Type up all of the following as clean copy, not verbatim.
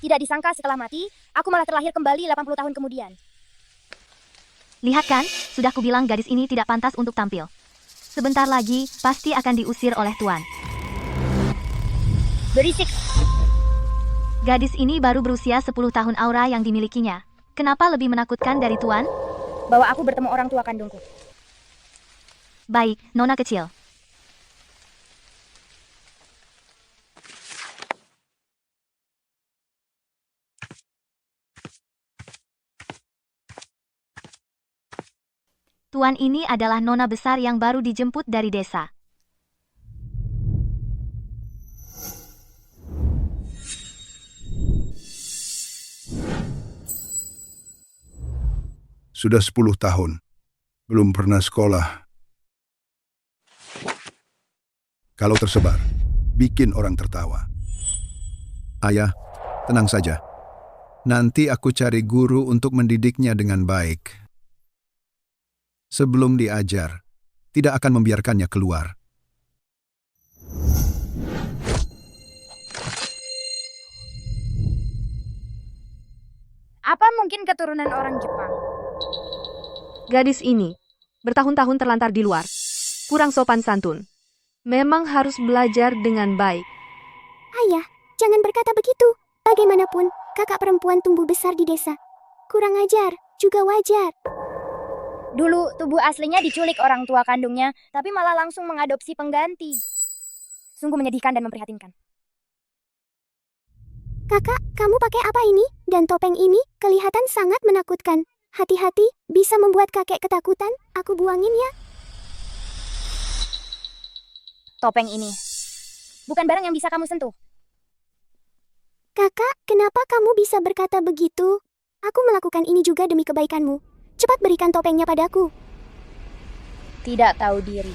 Tidak disangka setelah mati, aku malah terlahir kembali 80 tahun kemudian. Lihat kan, sudah kubilang gadis ini tidak pantas untuk tampil. Sebentar lagi, pasti akan diusir oleh Tuan. Berisik. Gadis ini baru berusia 10 tahun aura yang dimilikinya. Kenapa lebih menakutkan dari Tuan? Bahwa aku bertemu orang tua kandungku. Baik, Nona kecil. Tuan ini adalah Nona besar yang baru dijemput dari desa. Sudah 10 tahun. Belum pernah sekolah. Kalau tersebar, bikin orang tertawa. Ayah, tenang saja. Nanti aku cari guru untuk mendidiknya dengan baik. Sebelum diajar, tidak akan membiarkannya keluar. Apa mungkin keturunan orang Jepang? Gadis ini bertahun-tahun terlantar di luar. Kurang sopan santun. Memang harus belajar dengan baik. Ayah, jangan berkata begitu. Bagaimanapun, kakak perempuan tumbuh besar di desa. Kurang ajar, juga wajar. Dulu, tubuh aslinya diculik orang tua kandungnya, tapi malah langsung mengadopsi pengganti. Sungguh menyedihkan dan memprihatinkan. Kakak, kamu pakai apa ini? Dan topeng ini kelihatan sangat menakutkan. Hati-hati, bisa membuat kakek ketakutan. Aku buangin ya. Topeng ini bukan barang yang bisa kamu sentuh. Kakak, kenapa kamu bisa berkata begitu? Aku melakukan ini juga demi kebaikanmu. Cepat berikan topengnya padaku. Tidak tahu diri.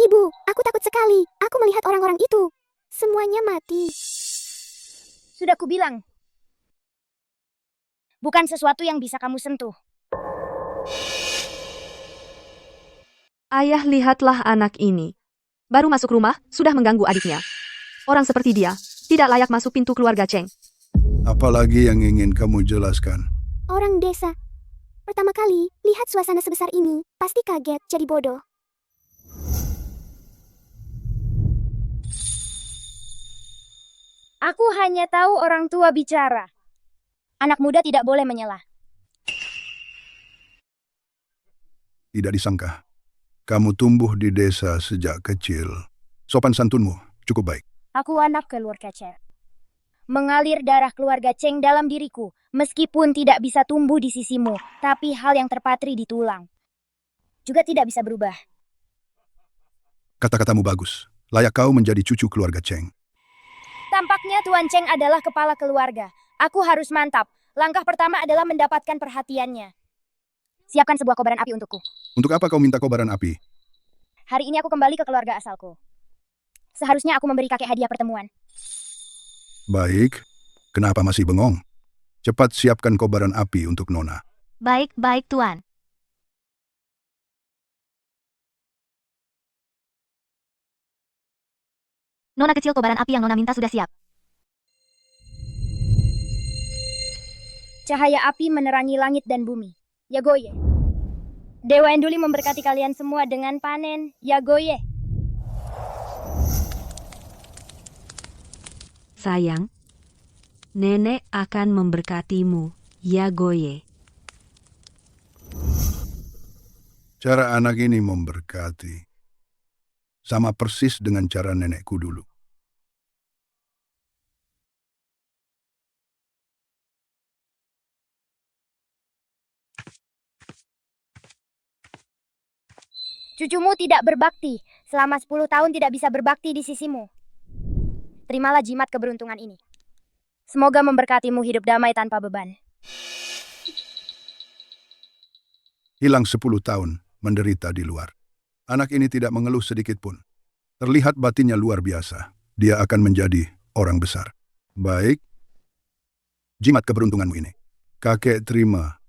Ibu, aku takut sekali. Aku melihat orang-orang itu. Semuanya mati. Sudah kubilang. Bukan sesuatu yang bisa kamu sentuh. Ayah, lihatlah anak ini. Baru masuk rumah, sudah mengganggu adiknya. Orang seperti dia, tidak layak masuk pintu keluarga Cheng. Apalagi yang ingin kamu jelaskan? Orang desa. Pertama kali, lihat suasana sebesar ini. Pasti kaget, jadi bodoh. Aku hanya tahu orang tua bicara. Anak muda tidak boleh menyelah. Tidak disangka. Kamu tumbuh di desa sejak kecil. Sopan santunmu cukup baik. Aku anak keluarga Cheng. Mengalir darah keluarga Cheng dalam diriku, meskipun tidak bisa tumbuh di sisimu, tapi hal yang terpatri di tulang juga tidak bisa berubah. Kata-katamu bagus. Layak kau menjadi cucu keluarga Cheng. Tampaknya Tuan Cheng adalah kepala keluarga. Aku harus mantap. Langkah pertama adalah mendapatkan perhatiannya. Siapkan sebuah kobaran api untukku. Untuk apa kau minta kobaran api? Hari ini aku kembali ke keluarga asalku. Seharusnya aku memberi kakek hadiah pertemuan. Baik. Kenapa masih bengong? Cepat siapkan kobaran api untuk Nona. Baik, Tuan. Nona kecil, kobaran api yang Nona minta sudah siap. Cahaya api menerangi langit dan bumi. Yagoye. Dewa Enduli memberkati kalian semua dengan panen. Yagoye. Sayang, nenek akan memberkatimu, Yagoye. Cara anak ini memberkati. Sama persis dengan cara nenekku dulu. Cucumu tidak berbakti. Selama 10 tahun tidak bisa berbakti di sisimu. Terimalah jimat keberuntungan ini. Semoga memberkatimu hidup damai tanpa beban. Hilang 10 tahun, menderita di luar. Anak ini tidak mengeluh sedikit pun. Terlihat batinnya luar biasa. dia akan menjadi orang besar. Baik, jimat keberuntunganmu ini. Kakek terima.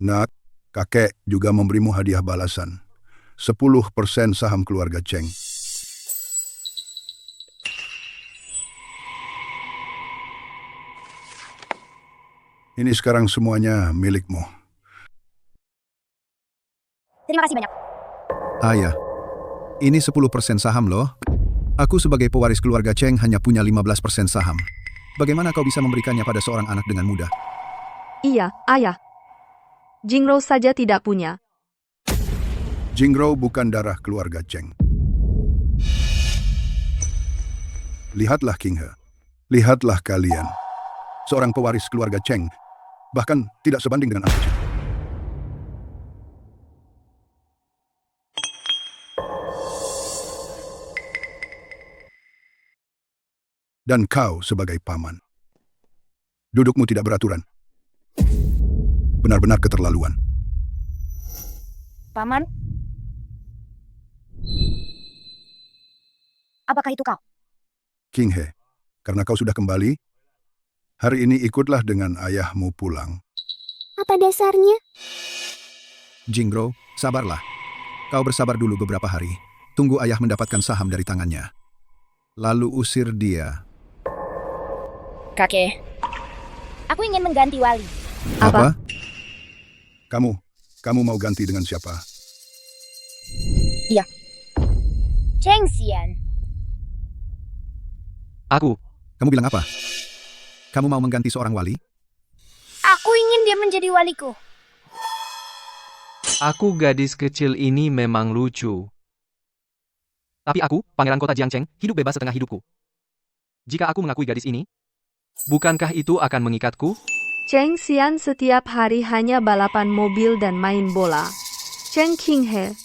Nak, kakek juga memberimu hadiah balasan. 10% saham keluarga Cheng. Ini sekarang semuanya milikmu. Terima kasih banyak. Ayah, ini 10% saham loh. Aku sebagai pewaris keluarga Cheng hanya punya 15% saham. Bagaimana kau bisa memberikannya pada seorang anak dengan mudah? Iya, ayah. Jingrou saja tidak punya. Jingrou bukan darah keluarga Cheng. Lihatlah King He. Lihatlah kalian. Seorang pewaris keluarga Cheng bahkan tidak sebanding dengan aku. Dan kau sebagai paman. Dudukmu tidak beraturan. Benar-benar keterlaluan. Paman? Apakah itu kau? King He, karena kau sudah kembali, hari ini ikutlah dengan ayahmu pulang. Apa dasarnya? Jingrou, sabarlah. Kau bersabar dulu beberapa hari. Tunggu ayah mendapatkan saham dari tangannya. Lalu usir dia. Kakek, aku ingin mengganti wali. Apa? Kamu mau ganti dengan siapa? Cheng Xian. Aku. Kamu bilang apa? Kamu mau mengganti seorang wali? Aku ingin dia menjadi waliku. Aku gadis kecil ini memang lucu. Tapi aku, Pangeran Kota Jiangcheng, hidup bebas setengah hidupku. Jika aku mengakui gadis ini, bukankah itu akan mengikatku? Cheng Xian setiap hari hanya balapan mobil dan main bola. Cheng Qinghe,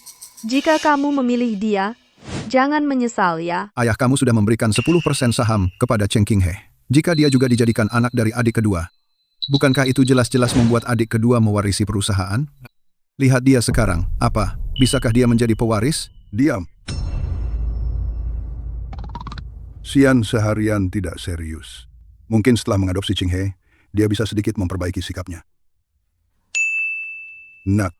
jika kamu memilih dia, jangan menyesal ya. Ayah kamu sudah memberikan 10% saham kepada Cheng Qinghe. Jika dia juga dijadikan anak dari adik kedua, bukankah itu jelas-jelas membuat adik kedua mewarisi perusahaan? Lihat dia sekarang, apa? Bisakah dia menjadi pewaris? Diam. Xian seharian tidak serius. Mungkin setelah mengadopsi Qinghe, dia bisa sedikit memperbaiki sikapnya. Nak,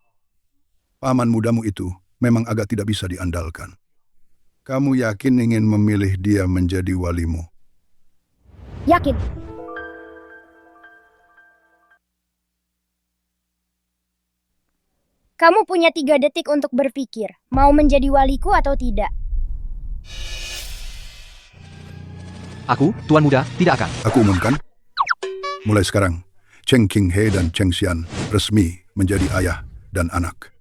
paman mudamu itu memang agak tidak bisa diandalkan. Kamu yakin ingin memilih dia menjadi walimu? Yakin. Kamu punya 3 detik untuk berpikir, mau menjadi waliku atau tidak. Aku, Tuan Muda, tidak akan. Aku umumkan, mulai sekarang, Cheng Qinghe dan Cheng Xian resmi menjadi ayah dan anak.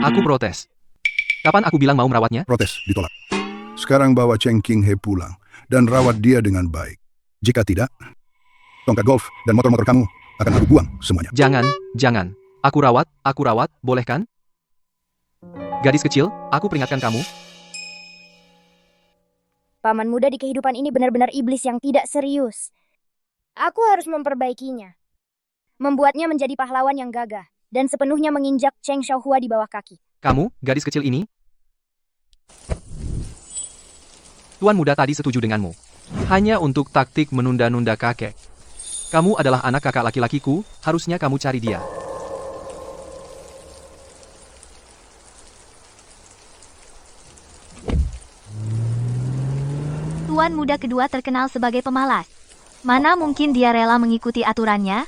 Aku protes. Kapan aku bilang mau merawatnya? Protes ditolak. Sekarang bawa Cheng Qinghe pulang dan rawat dia dengan baik. Jika tidak, tongkat golf dan motor-motor kamu akan aku buang semuanya. Jangan. Aku rawat, boleh kan? Gadis kecil, aku peringatkan kamu. Paman muda di kehidupan ini benar-benar iblis yang tidak serius. Aku harus memperbaikinya. Membuatnya menjadi pahlawan yang gagah dan sepenuhnya menginjak Cheng Xiaohua di bawah kaki. Kamu, gadis kecil ini? Tuan Muda tadi setuju denganmu. Hanya untuk taktik menunda-nunda kakek. Kamu adalah anak kakak laki-lakiku, harusnya kamu cari dia. Tuan muda kedua terkenal sebagai pemalas. Mana mungkin dia rela mengikuti aturannya?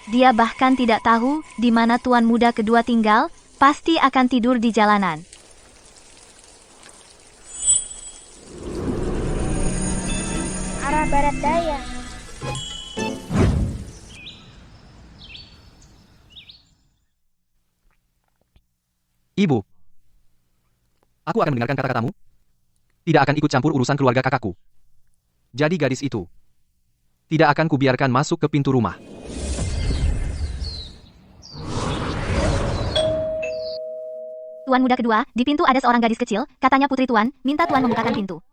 Dia bahkan tidak tahu di mana tuan muda kedua tinggal, pasti akan tidur di jalanan. Arah barat daya. Ibu. Aku akan mendengarkan kata-katamu. Tidak akan ikut campur urusan keluarga kakakku. Jadi gadis itu tidak akan kubiarkan masuk ke pintu rumah. Tuan muda kedua, di pintu ada seorang gadis kecil, katanya putri tuan, minta tuan membukakan pintu.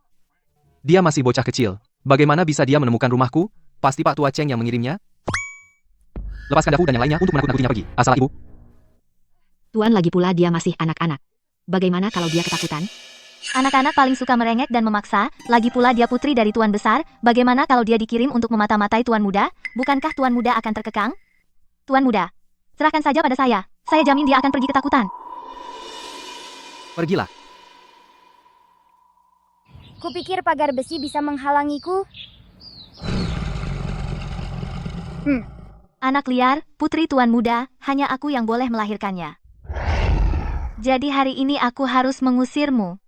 Dia masih bocah kecil. Bagaimana bisa dia menemukan rumahku? Pasti Pak Tua Cheng yang mengirimnya. Lepaskan daku dan yang lainnya untuk menakut-nakutinya pergi. Asal ibu. Tuan lagi pula dia masih anak-anak. Bagaimana kalau dia ketakutan? Anak-anak paling suka merengek dan memaksa, lagi pula dia putri dari tuan besar, bagaimana kalau dia dikirim untuk memata-matai tuan muda? Bukankah tuan muda akan terkekang? Tuan muda, serahkan saja pada saya jamin dia akan pergi ketakutan. Pergilah. Kupikir pagar besi bisa menghalangiku. Anak liar, putri tuan muda, hanya aku yang boleh melahirkannya. Jadi hari ini aku harus mengusirmu.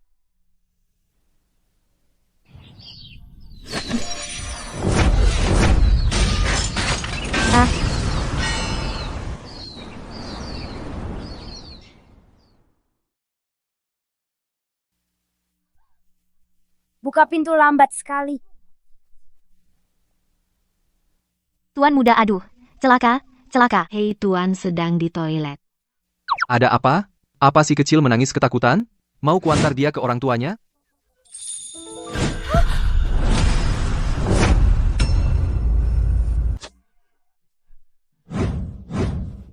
Buka pintu lambat sekali. Tuan muda, aduh, celaka. Hei, Tuan sedang di toilet. Ada apa? Apa si kecil menangis ketakutan? Mau kuantar dia ke orang tuanya?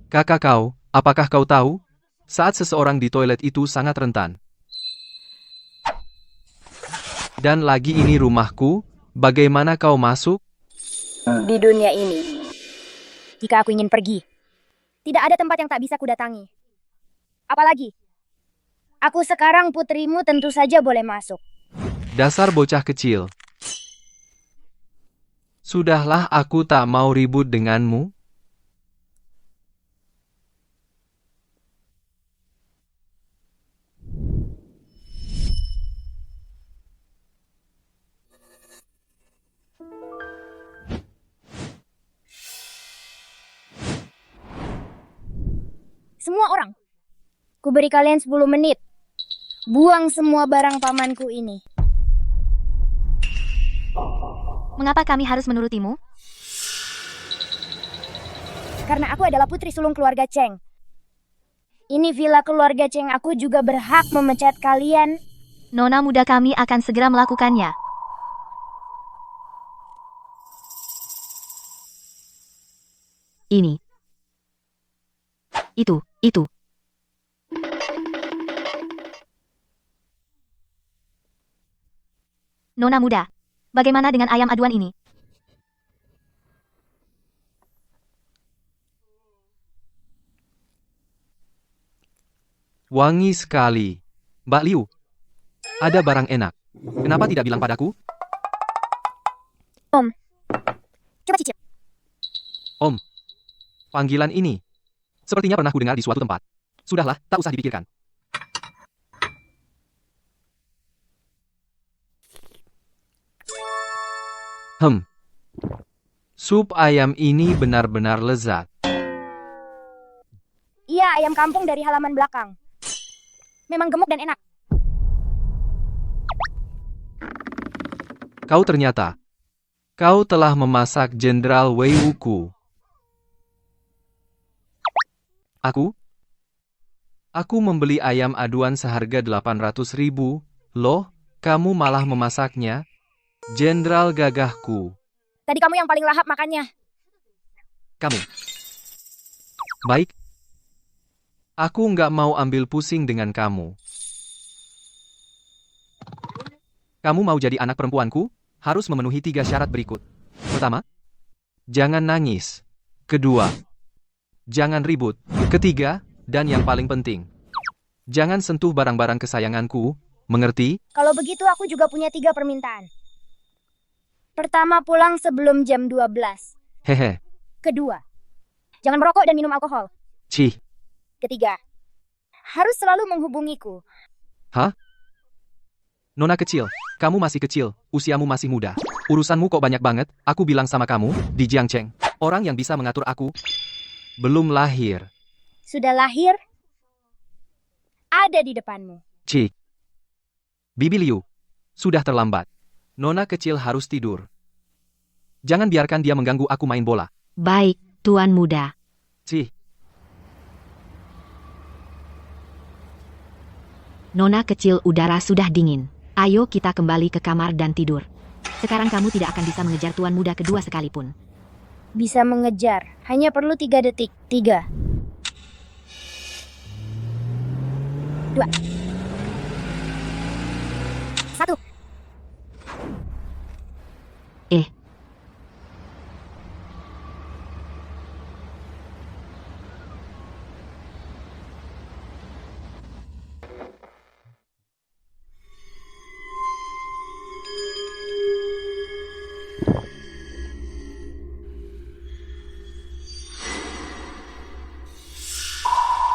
Kakak kau, apakah kau tahu? Saat seseorang di toilet itu sangat rentan. Dan lagi ini rumahku, bagaimana kau masuk? Di dunia ini, jika aku ingin pergi, tidak ada tempat yang tak bisa kudatangi. Apalagi, aku sekarang putrimu tentu saja boleh masuk. Dasar bocah kecil. Sudahlah, aku tak mau ribut denganmu. Semua orang, kuberi kalian 10 menit. Buang semua barang pamanku ini. Mengapa kami harus menurutimu? Karena aku adalah putri sulung keluarga Cheng. Ini villa keluarga Cheng, aku juga berhak memecat kalian. Nona muda kami akan segera melakukannya. Ini. Itu. Nona muda, bagaimana dengan ayam aduan ini? Wangi sekali. Mbak Liu, ada barang enak. Kenapa tidak bilang padaku? Coba cicip. Om, panggilan ini sepertinya pernah kudengar di suatu tempat. Sudahlah, tak usah dipikirkan. Sup ayam ini benar-benar lezat. Iya, ayam kampung dari halaman belakang. Memang gemuk dan enak. Kau telah memasak Jenderal Wei Wuku. Aku membeli ayam aduan seharga 800.000. Loh, kamu malah memasaknya? Jenderal gagahku. Tadi kamu yang paling lahap makannya. Kamu. Baik. Aku nggak mau ambil pusing dengan kamu. Kamu mau jadi anak perempuanku? Harus memenuhi 3 syarat berikut. Pertama, jangan nangis. Kedua, jangan ribut. Ketiga, dan yang paling penting, jangan sentuh barang-barang kesayanganku. Mengerti? Kalau begitu aku juga punya 3 permintaan. Pertama, pulang sebelum jam 12. Hehe. Kedua, jangan merokok dan minum alkohol. Cih. Ketiga, harus selalu menghubungiku. Hah? Nona kecil, kamu masih kecil, usiamu masih muda. Urusanmu kok banyak banget, aku bilang sama kamu, di Jiangcheng, orang yang bisa mengatur aku belum lahir. Sudah lahir? Ada di depanmu. Cik. Bibi Liu, sudah terlambat. Nona kecil harus tidur. Jangan biarkan dia mengganggu aku main bola. Baik, Tuan muda. Cih. Nona kecil, udara sudah dingin. Ayo kita kembali ke kamar dan tidur. Sekarang kamu tidak akan bisa mengejar Tuan muda kedua sekalipun. Bisa mengejar, hanya perlu 3 detik. 3. 2, 1. Eh,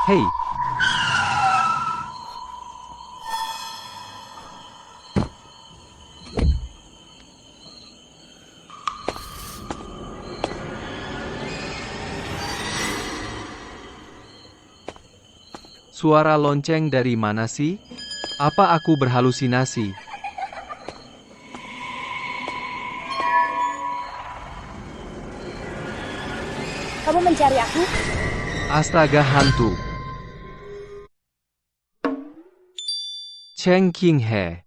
Hei, suara lonceng dari mana sih? Apa aku berhalusinasi? Kamu mencari aku? Astaga hantu. Cheng Qinghe.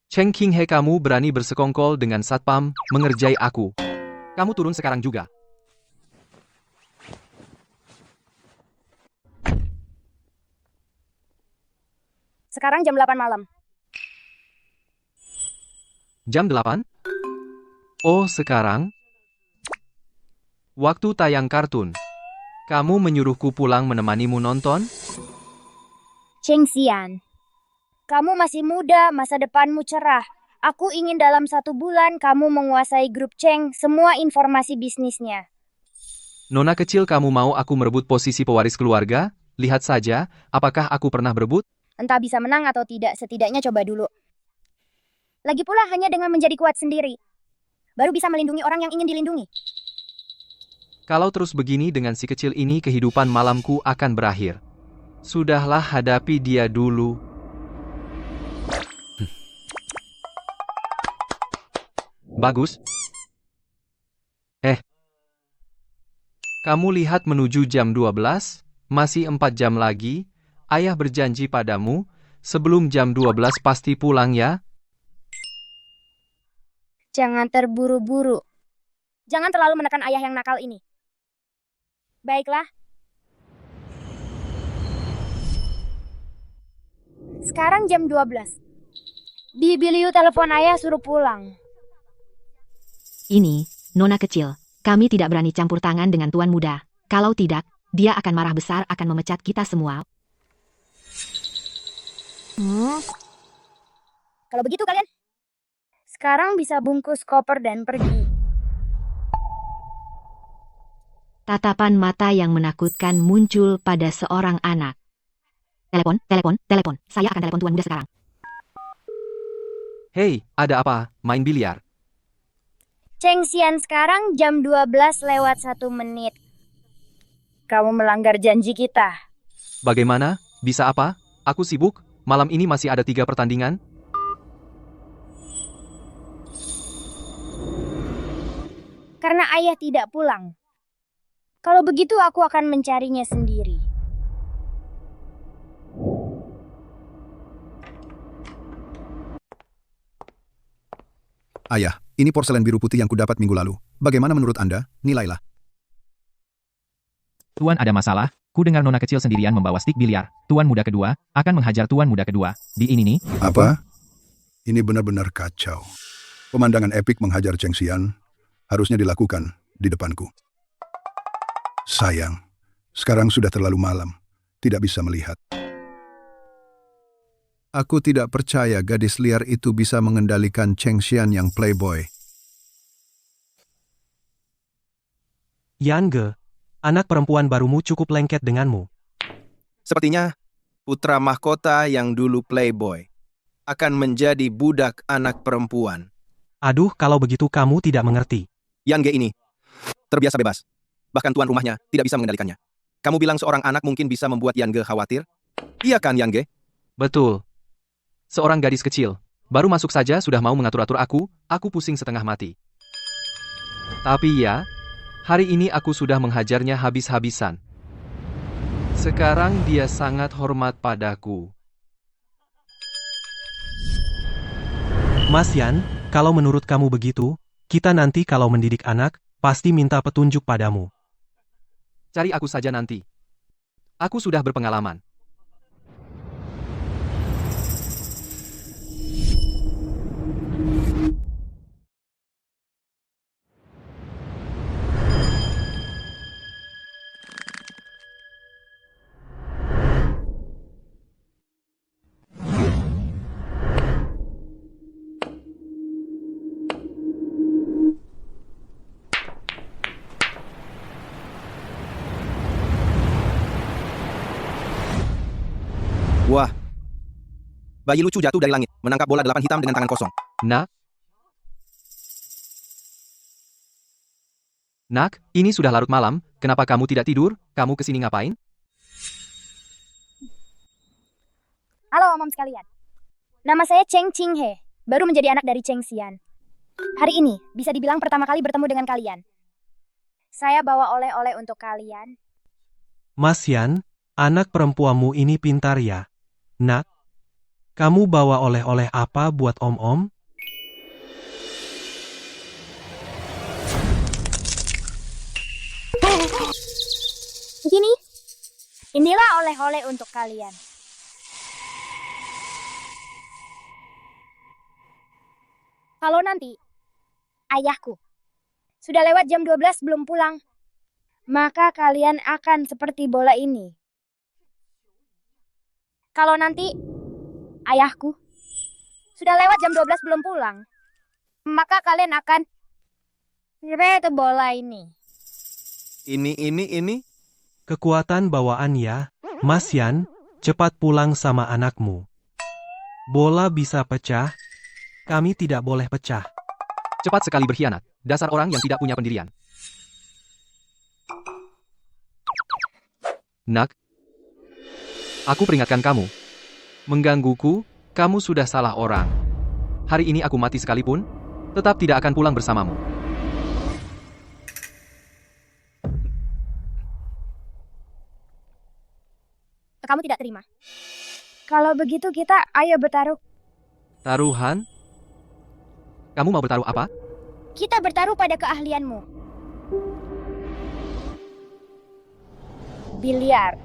Cheng Qinghe, kamu berani bersekongkol dengan satpam, mengerjai aku. Kamu turun sekarang juga. Sekarang jam 8 malam. Jam 8? Oh, sekarang? Waktu tayang kartun. Kamu menyuruhku pulang menemanimu nonton? Cheng Xian, kamu masih muda, masa depanmu cerah. Aku ingin dalam 1 bulan kamu menguasai grup Cheng, semua informasi bisnisnya. Nona kecil, kamu mau aku merebut posisi pewaris keluarga? Lihat saja, apakah aku pernah berebut? Entah bisa menang atau tidak, setidaknya coba dulu. Lagi pula hanya dengan menjadi kuat sendiri, baru bisa melindungi orang yang ingin dilindungi. Kalau terus begini dengan si kecil ini, kehidupan malamku akan berakhir. Sudahlah, hadapi dia dulu. Bagus. Kamu lihat menuju jam 12, masih 4 jam lagi. Ayah berjanji padamu, sebelum jam 12 pasti pulang ya. Jangan terburu-buru. Jangan terlalu menekan ayah yang nakal ini. Baiklah. Sekarang jam 12. Bibi Liu telepon ayah suruh pulang. ini, Nona kecil. Kami tidak berani campur tangan dengan Tuan Muda. Kalau tidak, dia akan marah besar, akan memecat kita semua. Kalau begitu kalian sekarang bisa bungkus koper dan pergi. Tatapan mata yang menakutkan muncul pada seorang anak. Telepon, telepon, telepon. Saya akan telepon Tuan Muda sekarang. Hei, ada apa? Main biliar? Cheng Xian, sekarang jam 12 lewat 1 menit. Kamu melanggar janji kita. Bagaimana? Bisa apa? Aku sibuk. Malam ini masih ada 3 pertandingan. Karena ayah tidak pulang. Kalau begitu aku akan mencarinya sendiri. Ayah, ini porselen biru putih yang kudapat minggu lalu. Bagaimana menurut Anda? Nilailah. Tuan, ada masalah. Ku dengar Nona kecil sendirian membawa stik biliar. Tuan Muda kedua akan menghajar Tuan Muda kedua. Di ini nih. Apa? Ini benar-benar kacau. Pemandangan epik menghajar Cheng Xian harusnya dilakukan di depanku. Sayang, sekarang sudah terlalu malam. Tidak bisa melihat. Aku tidak percaya gadis liar itu bisa mengendalikan Cheng Xian yang playboy. Yan Ge, anak perempuan barumu cukup lengket denganmu. Sepertinya putra mahkota yang dulu playboy akan menjadi budak anak perempuan. Aduh, kalau begitu kamu tidak mengerti. Yang Ge ini terbiasa bebas. Bahkan tuan rumahnya tidak bisa mengendalikannya. Kamu bilang seorang anak mungkin bisa membuat Yan Ge khawatir? Iya kan, Yang Ge? Betul. Seorang gadis kecil. Baru masuk saja sudah mau mengatur-atur aku pusing setengah mati. Tapi ya, hari ini aku sudah menghajarnya habis-habisan. Sekarang dia sangat hormat padaku. Mas Yan, kalau menurut kamu begitu, kita nanti kalau mendidik anak, pasti minta petunjuk padamu. Cari aku saja nanti. Aku sudah berpengalaman. Wah. Bayi lucu jatuh dari langit, menangkap bola 8 hitam dengan tangan kosong. Nak, ini sudah larut malam, kenapa kamu tidak tidur? Kamu kesini ngapain? Halo Om sekalian. Nama saya Cheng Qinghe, baru menjadi anak dari Cheng Xian. Hari ini bisa dibilang pertama kali bertemu dengan kalian. Saya bawa oleh-oleh untuk kalian. Mas Yan, anak perempuanmu ini pintar ya. Nak, kamu bawa oleh-oleh apa buat Om-Om? Gini, inilah oleh-oleh untuk kalian. Kalau nanti ayahku sudah lewat jam 12 belum pulang, maka kalian akan seperti bola ini. Kalau nanti ayahku sudah lewat jam 12 belum pulang, maka kalian akan seperti bola ini. Ini. Kekuatan bawaan ya. Mas Yan, cepat pulang sama anakmu. Bola bisa pecah, kami tidak boleh pecah. Cepat sekali berkhianat, dasar orang yang tidak punya pendirian. Nak, aku peringatkan kamu. Menggangguku, kamu sudah salah orang. Hari ini aku mati sekalipun, tetap tidak akan pulang bersamamu. Kamu tidak terima. Kalau begitu kita ayo bertaruh. Taruhan? Kamu mau bertaruh apa? Kita bertaruh pada keahlianmu. Biliar.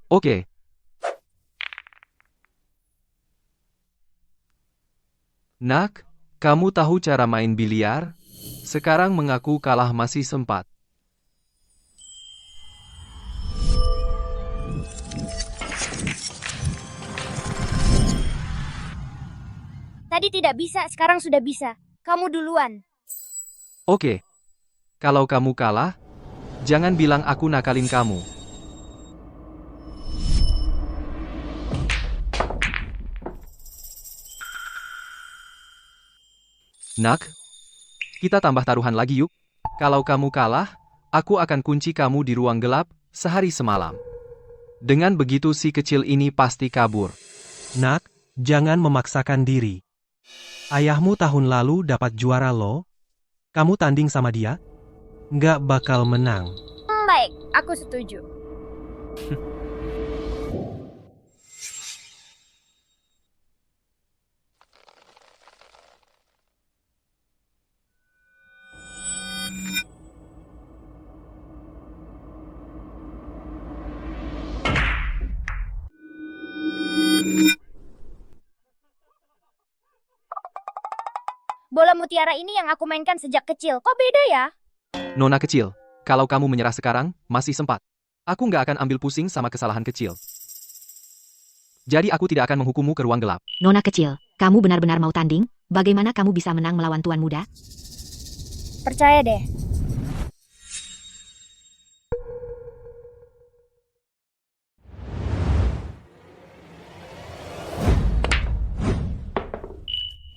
Oke. Nak, kamu tahu cara main biliar? Sekarang mengaku kalah masih sempat. Tadi tidak bisa, sekarang sudah bisa. Kamu duluan. Oke. Kalau kamu kalah, jangan bilang aku nakalin kamu. Nak, kita tambah taruhan lagi yuk. Kalau kamu kalah, aku akan kunci kamu di ruang gelap sehari semalam. Dengan begitu si kecil ini pasti kabur. Nak, jangan memaksakan diri. Ayahmu tahun lalu dapat juara loh. Kamu tanding sama dia? Nggak bakal menang. Baik, aku setuju. Bola mutiara ini yang aku mainkan sejak kecil. Kok beda ya? Nona kecil, kalau kamu menyerah sekarang, masih sempat. Aku nggak akan ambil pusing sama kesalahan kecil. Jadi aku tidak akan menghukummu ke ruang gelap. Nona kecil, kamu benar-benar mau tanding? Bagaimana kamu bisa menang melawan tuan muda? Percaya deh.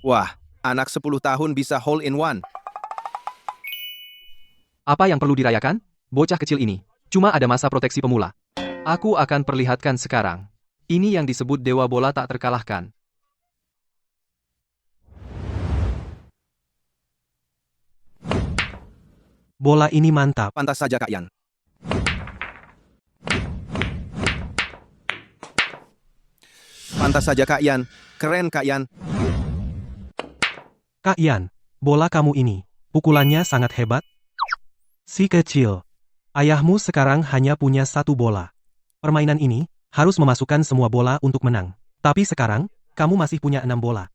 Wah, anak 10 tahun bisa hole in one. Apa yang perlu dirayakan? Bocah kecil ini. Cuma ada masa proteksi pemula. Aku akan perlihatkan sekarang. Ini yang disebut dewa bola tak terkalahkan. Bola ini mantap. Pantas saja Kak Yan. Pantas saja Kak Yan. Keren Kak Yan. Kak Yan, bola kamu ini Pukulannya sangat hebat. Si kecil. Ayahmu sekarang hanya punya 1 bola. Permainan ini harus memasukkan semua bola untuk menang. Tapi sekarang, kamu masih punya 6 bola.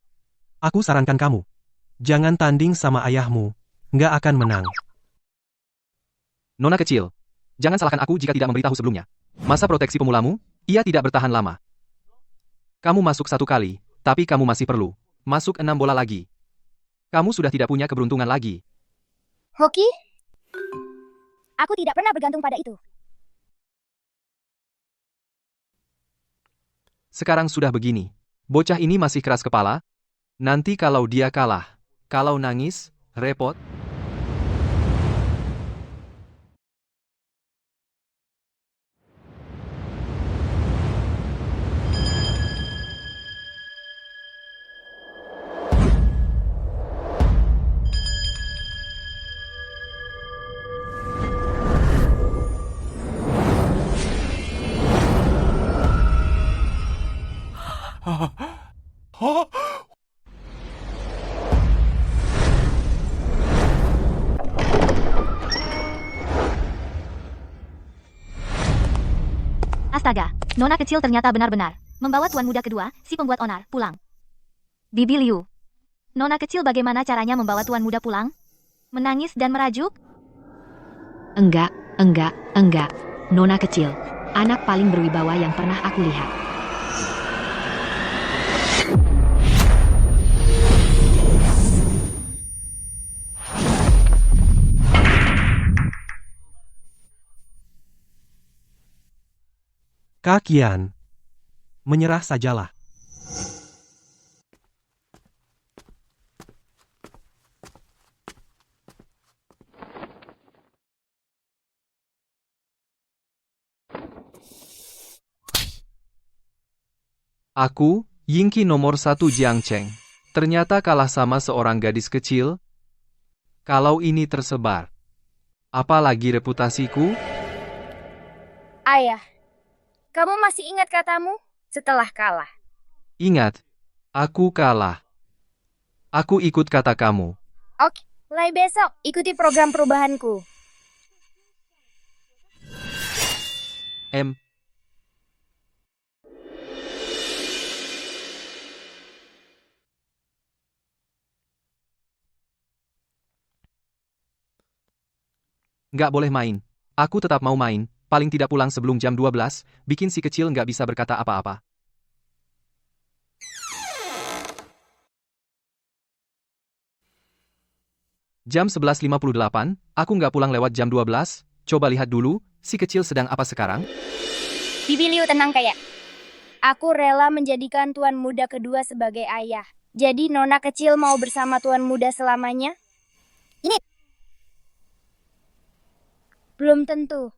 Aku sarankan kamu. Jangan tanding sama ayahmu. Nggak akan menang. Nona kecil, jangan salahkan aku jika tidak memberitahu sebelumnya. Masa proteksi pemulamu, ia tidak bertahan lama. Kamu masuk 1 kali, tapi kamu masih perlu masuk 6 bola lagi. Kamu sudah tidak punya keberuntungan lagi. Hoki? Aku tidak pernah bergantung pada itu. Sekarang sudah begini. Bocah ini masih keras kepala. Nanti kalau dia kalah, kalau nangis, repot. Astaga, Nona kecil ternyata benar-benar membawa tuan muda kedua, si pembuat onar, pulang. Bibi Liu. Nona kecil bagaimana caranya membawa tuan muda pulang? Menangis dan merajuk? Enggak. Nona kecil. Anak paling berwibawa yang pernah aku lihat. Kakian. Menyerah sajalah. Aku, Yingqi nomor 1 Jiang Cheng. Ternyata kalah sama seorang gadis kecil. Kalau ini tersebar, apalagi reputasiku? Ayah, kamu masih ingat katamu setelah kalah? Ingat, aku kalah. Aku ikut kata kamu. Oke, mulai besok ikuti program perubahanku. Nggak boleh main. Aku tetap mau main, paling tidak pulang sebelum jam 12, bikin si kecil nggak bisa berkata apa-apa. Jam 11.58, aku nggak pulang lewat jam 12, coba lihat dulu, si kecil sedang apa sekarang? Bibi Liu tenang kayak. Aku rela menjadikan tuan muda kedua sebagai ayah. Jadi Nona kecil mau bersama tuan muda selamanya? Ini belum tentu.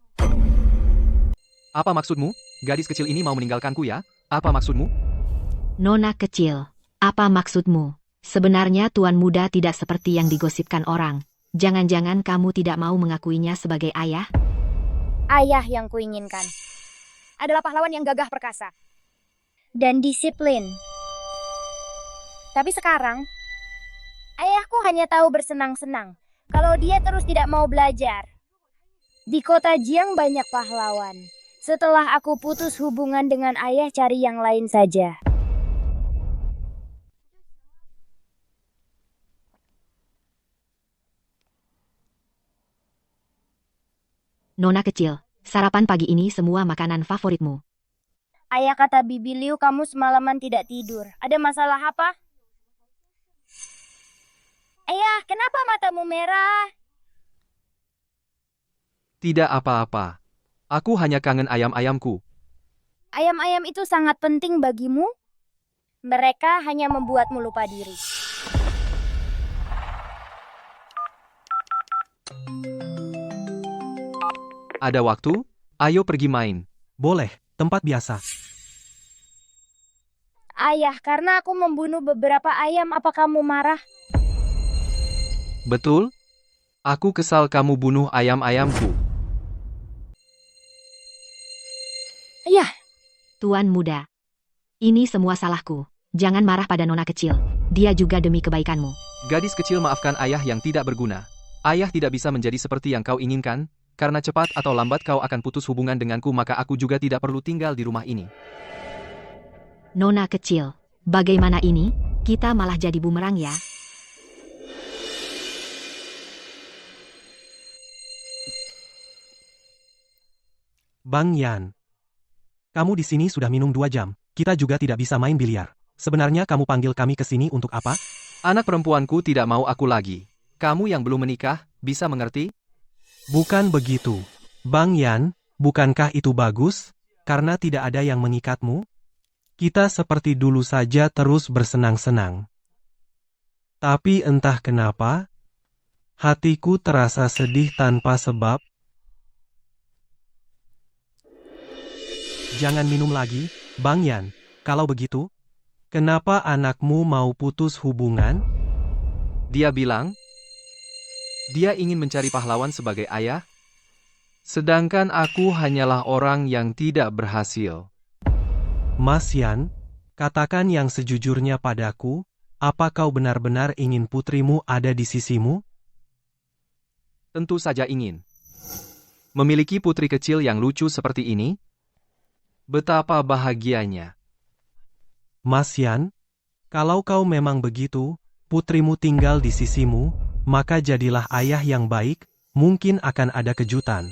Apa maksudmu? Gadis kecil ini mau meninggalkanku ya? Apa maksudmu? Nona kecil. Apa maksudmu? Sebenarnya tuan muda tidak seperti yang digosipkan orang. Jangan-jangan kamu tidak mau mengakuinya sebagai ayah? Ayah yang kuinginkan adalah pahlawan yang gagah perkasa dan disiplin. Tapi sekarang, ayahku hanya tahu bersenang-senang kalau dia terus tidak mau belajar. Di kota Jiang banyak pahlawan. Setelah aku putus hubungan dengan ayah, cari yang lain saja. Nona kecil, sarapan pagi ini semua makanan favoritmu. Ayah kata Bibi Liu kamu semalaman tidak tidur. Ada masalah apa? Ayah, kenapa matamu merah? Tidak apa-apa. Aku hanya kangen ayam-ayamku. Ayam-ayam itu sangat penting bagimu? Mereka hanya membuatmu lupa diri. Ada waktu? Ayo pergi main. Boleh, tempat biasa. Ayah, karena aku membunuh beberapa ayam, apa kamu marah? Betul? Aku kesal kamu bunuh ayam-ayamku. Ayah. Tuan muda. Ini semua salahku. Jangan marah pada nona kecil. Dia juga demi kebaikanmu. Gadis kecil maafkan ayah yang tidak berguna. Ayah tidak bisa menjadi seperti yang kau inginkan, karena cepat atau lambat kau akan putus hubungan denganku, maka aku juga tidak perlu tinggal di rumah ini. Nona kecil, bagaimana ini? Kita malah jadi bumerang ya. Bang Yan. Kamu di sini sudah minum 2 jam. Kita juga tidak bisa main biliar. Sebenarnya kamu panggil kami ke sini untuk apa? Anak perempuanku tidak mau aku lagi. Kamu yang belum menikah, bisa mengerti? Bukan begitu. Bang Yan, bukankah itu bagus? Karena tidak ada yang mengikatmu? Kita seperti dulu saja terus bersenang-senang. Tapi entah kenapa, hatiku terasa sedih tanpa sebab. Jangan minum lagi, Bang Yan. Kalau begitu, kenapa anakmu mau putus hubungan? Dia bilang, dia ingin mencari pahlawan sebagai ayah, sedangkan aku hanyalah orang yang tidak berhasil. Mas Yan, katakan yang sejujurnya padaku, apa kau benar-benar ingin putrimu ada di sisimu? Tentu saja ingin. Memiliki putri kecil yang lucu seperti ini, betapa bahagianya. Mas Yan, kalau kau memang begitu, putrimu tinggal di sisimu, maka jadilah ayah yang baik, mungkin akan ada kejutan.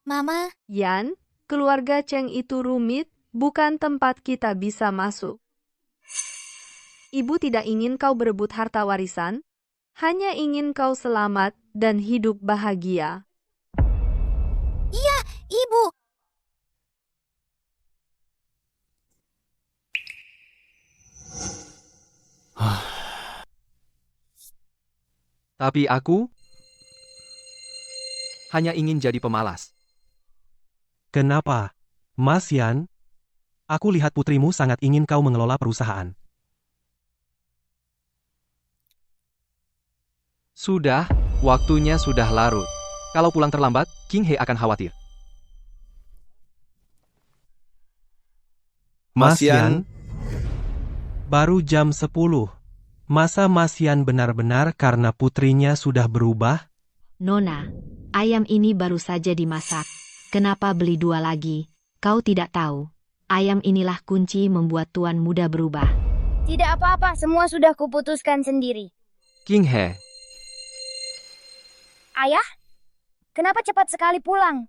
Mama, Yan, keluarga Cheng itu rumit, bukan tempat kita bisa masuk. Ibu tidak ingin kau berebut harta warisan, hanya ingin kau selamat dan hidup bahagia. Ibu. Tapi aku hanya ingin jadi pemalas. Kenapa? Mas Yan, aku lihat putrimu sangat ingin kau mengelola perusahaan. Sudah, waktunya sudah larut. Kalau pulang terlambat, King He akan khawatir. Mas Yan, baru jam 10. Masa Mas Yan benar-benar karena putrinya sudah berubah? Nona, ayam ini baru saja dimasak. Kenapa beli 2 lagi? Kau tidak tahu. Ayam inilah kunci membuat tuan muda berubah. Tidak apa-apa, semua sudah kuputuskan sendiri. King He, Ayah, kenapa cepat sekali pulang?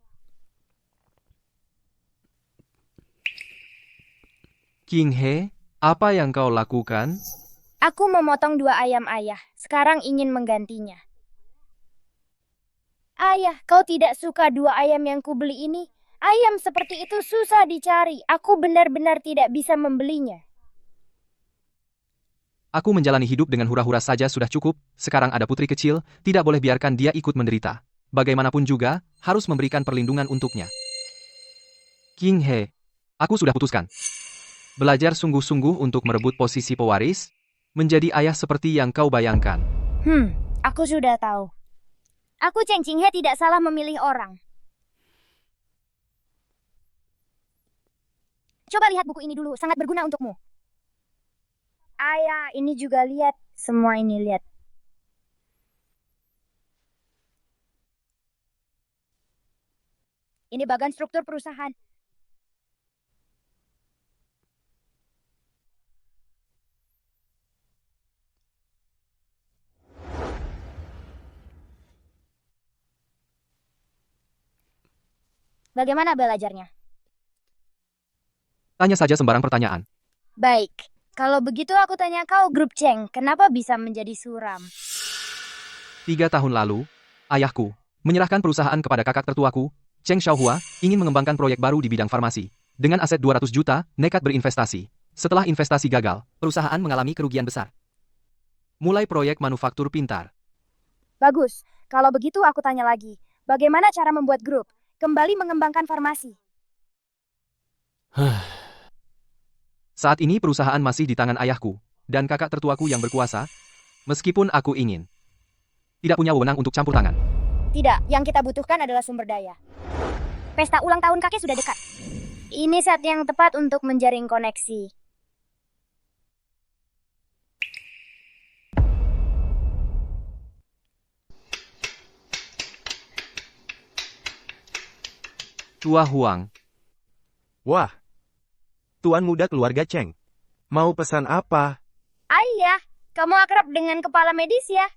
King He, apa yang kau lakukan? Aku memotong 2 ayam ayah, sekarang ingin menggantinya. Ayah, kau tidak suka 2 ayam yang kubeli ini? Ayam seperti itu susah dicari, aku benar-benar tidak bisa membelinya. Aku menjalani hidup dengan hura-hura saja sudah cukup, sekarang ada putri kecil, tidak boleh biarkan dia ikut menderita. Bagaimanapun juga, harus memberikan perlindungan untuknya. King He, aku sudah putuskan. Belajar sungguh-sungguh untuk merebut posisi pewaris, menjadi ayah seperti yang kau bayangkan. Aku sudah tahu. Aku Cheng Qinghe tidak salah memilih orang. Coba lihat buku ini dulu, sangat berguna untukmu. Ayah, ini juga lihat. Semua ini lihat. Ini bagian struktur perusahaan. Bagaimana belajarnya? Tanya saja sembarang pertanyaan. Baik, kalau begitu aku tanya kau, grup Cheng, kenapa bisa menjadi suram? 3 tahun lalu, ayahku menyerahkan perusahaan kepada kakak tertuaku, Cheng Xiaohua, ingin mengembangkan proyek baru di bidang farmasi. Dengan aset 200 juta, nekat berinvestasi. Setelah investasi gagal, perusahaan mengalami kerugian besar. Mulai proyek manufaktur pintar. Bagus, kalau begitu aku tanya lagi, bagaimana cara membuat grup kembali mengembangkan farmasi? Saat ini perusahaan masih di tangan ayahku, dan kakak tertuaku yang berkuasa, meskipun aku ingin. Tidak punya wewenang untuk campur tangan. Tidak, yang kita butuhkan adalah sumber daya. Pesta ulang tahun kakek sudah dekat. Ini saat yang tepat untuk menjaring koneksi. Tua Huang. Wah, tuan muda keluarga Cheng. Mau pesan apa? Ayah, kamu akrab dengan kepala medis ya?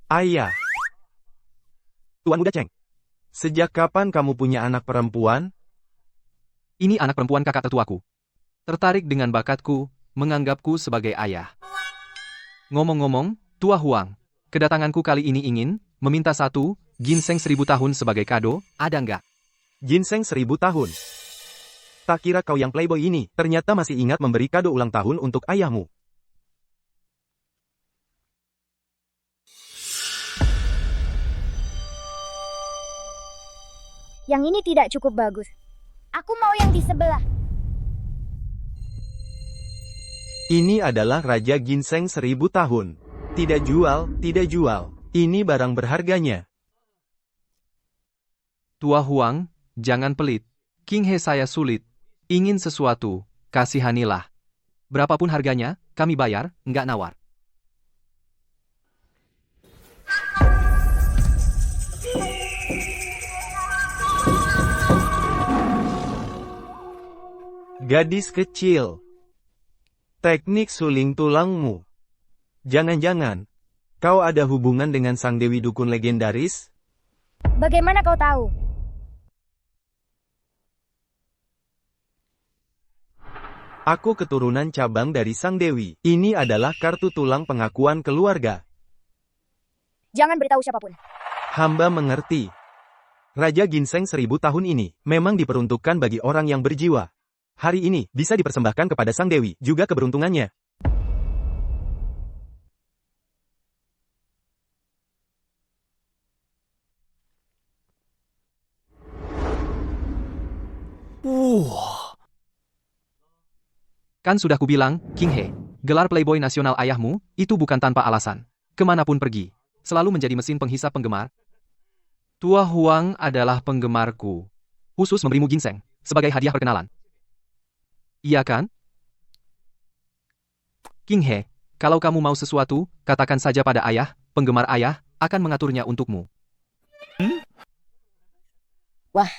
Ayah. Tuan muda Cheng. Sejak kapan kamu punya anak perempuan? Ini anak perempuan kakak tertuaku. Tertarik dengan bakatku, menganggapku sebagai ayah. Ngomong-ngomong, Tua Huang, kedatanganku kali ini ingin meminta satu ginseng 1000 tahun sebagai kado, ada nggak? Ginseng 1000 tahun. Tak kira kau yang playboy ini, ternyata masih ingat memberi kado ulang tahun untuk ayahmu. Yang ini tidak cukup bagus. Aku mau yang di sebelah. Ini adalah Raja Ginseng 1000 tahun. Tidak jual, tidak jual. Ini barang berharganya. Tua Huang, jangan pelit. King He saya sulit. Ingin sesuatu, kasihanilah. Berapapun harganya, kami bayar, nggak nawar. Gadis kecil. Teknik suling tulangmu. Jangan-jangan, kau ada hubungan dengan sang dewi dukun legendaris? Bagaimana kau tahu? Aku keturunan cabang dari sang dewi. Ini adalah kartu tulang pengakuan keluarga. Jangan beritahu siapapun. Hamba mengerti. Raja Ginseng 1000 tahun ini memang diperuntukkan bagi orang yang berjiwa. Hari ini bisa dipersembahkan kepada sang dewi, juga keberuntungannya. Kan sudah kubilang, King He, gelar playboy nasional ayahmu, itu bukan tanpa alasan. Kemanapun pergi, selalu menjadi mesin penghisap penggemar. Tua Huang adalah penggemarku. Khusus memberimu ginseng, sebagai hadiah perkenalan. Iya kan? King He, kalau kamu mau sesuatu, katakan saja pada ayah, penggemar ayah, akan mengaturnya untukmu. Wah,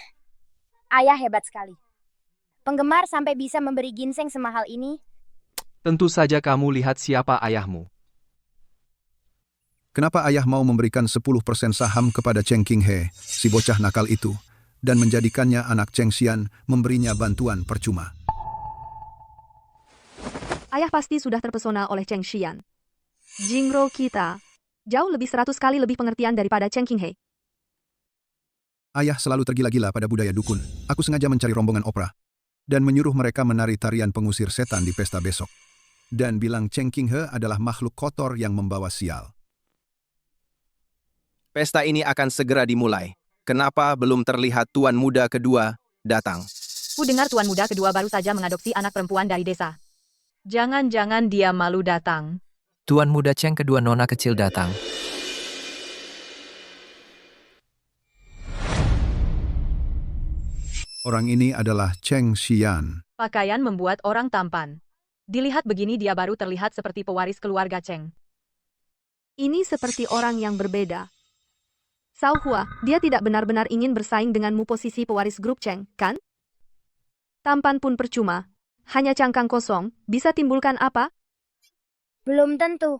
ayah hebat sekali. Penggemar sampai bisa memberi ginseng semahal ini. Tentu saja kamu lihat siapa ayahmu. Kenapa ayah mau memberikan 10% saham kepada Cheng King He, si bocah nakal itu, dan menjadikannya anak Cheng Xian memberinya bantuan percuma? Ayah pasti sudah terpesona oleh Cheng Xian. Jingro kita jauh lebih 100 kali lebih pengertian daripada Cheng King He. Ayah selalu tergila-gila pada budaya dukun. Aku sengaja mencari rombongan opera dan menyuruh mereka menari tarian pengusir setan di pesta besok. Dan bilang Cheng King He adalah makhluk kotor yang membawa sial. Pesta ini akan segera dimulai. Kenapa belum terlihat tuan muda kedua datang? Ku dengar tuan muda kedua baru saja mengadopsi anak perempuan dari desa. Jangan-jangan dia malu datang. Tuan muda Cheng kedua nona kecil datang. Orang ini adalah Cheng Xian. Pakaian membuat orang tampan. Dilihat begini dia baru terlihat seperti pewaris keluarga Cheng. Ini seperti orang yang berbeda. Sao Hua, dia tidak benar-benar ingin bersaing denganmu posisi pewaris grup Cheng, kan? Tampan pun percuma. Hanya cangkang kosong, bisa timbulkan apa? Belum tentu.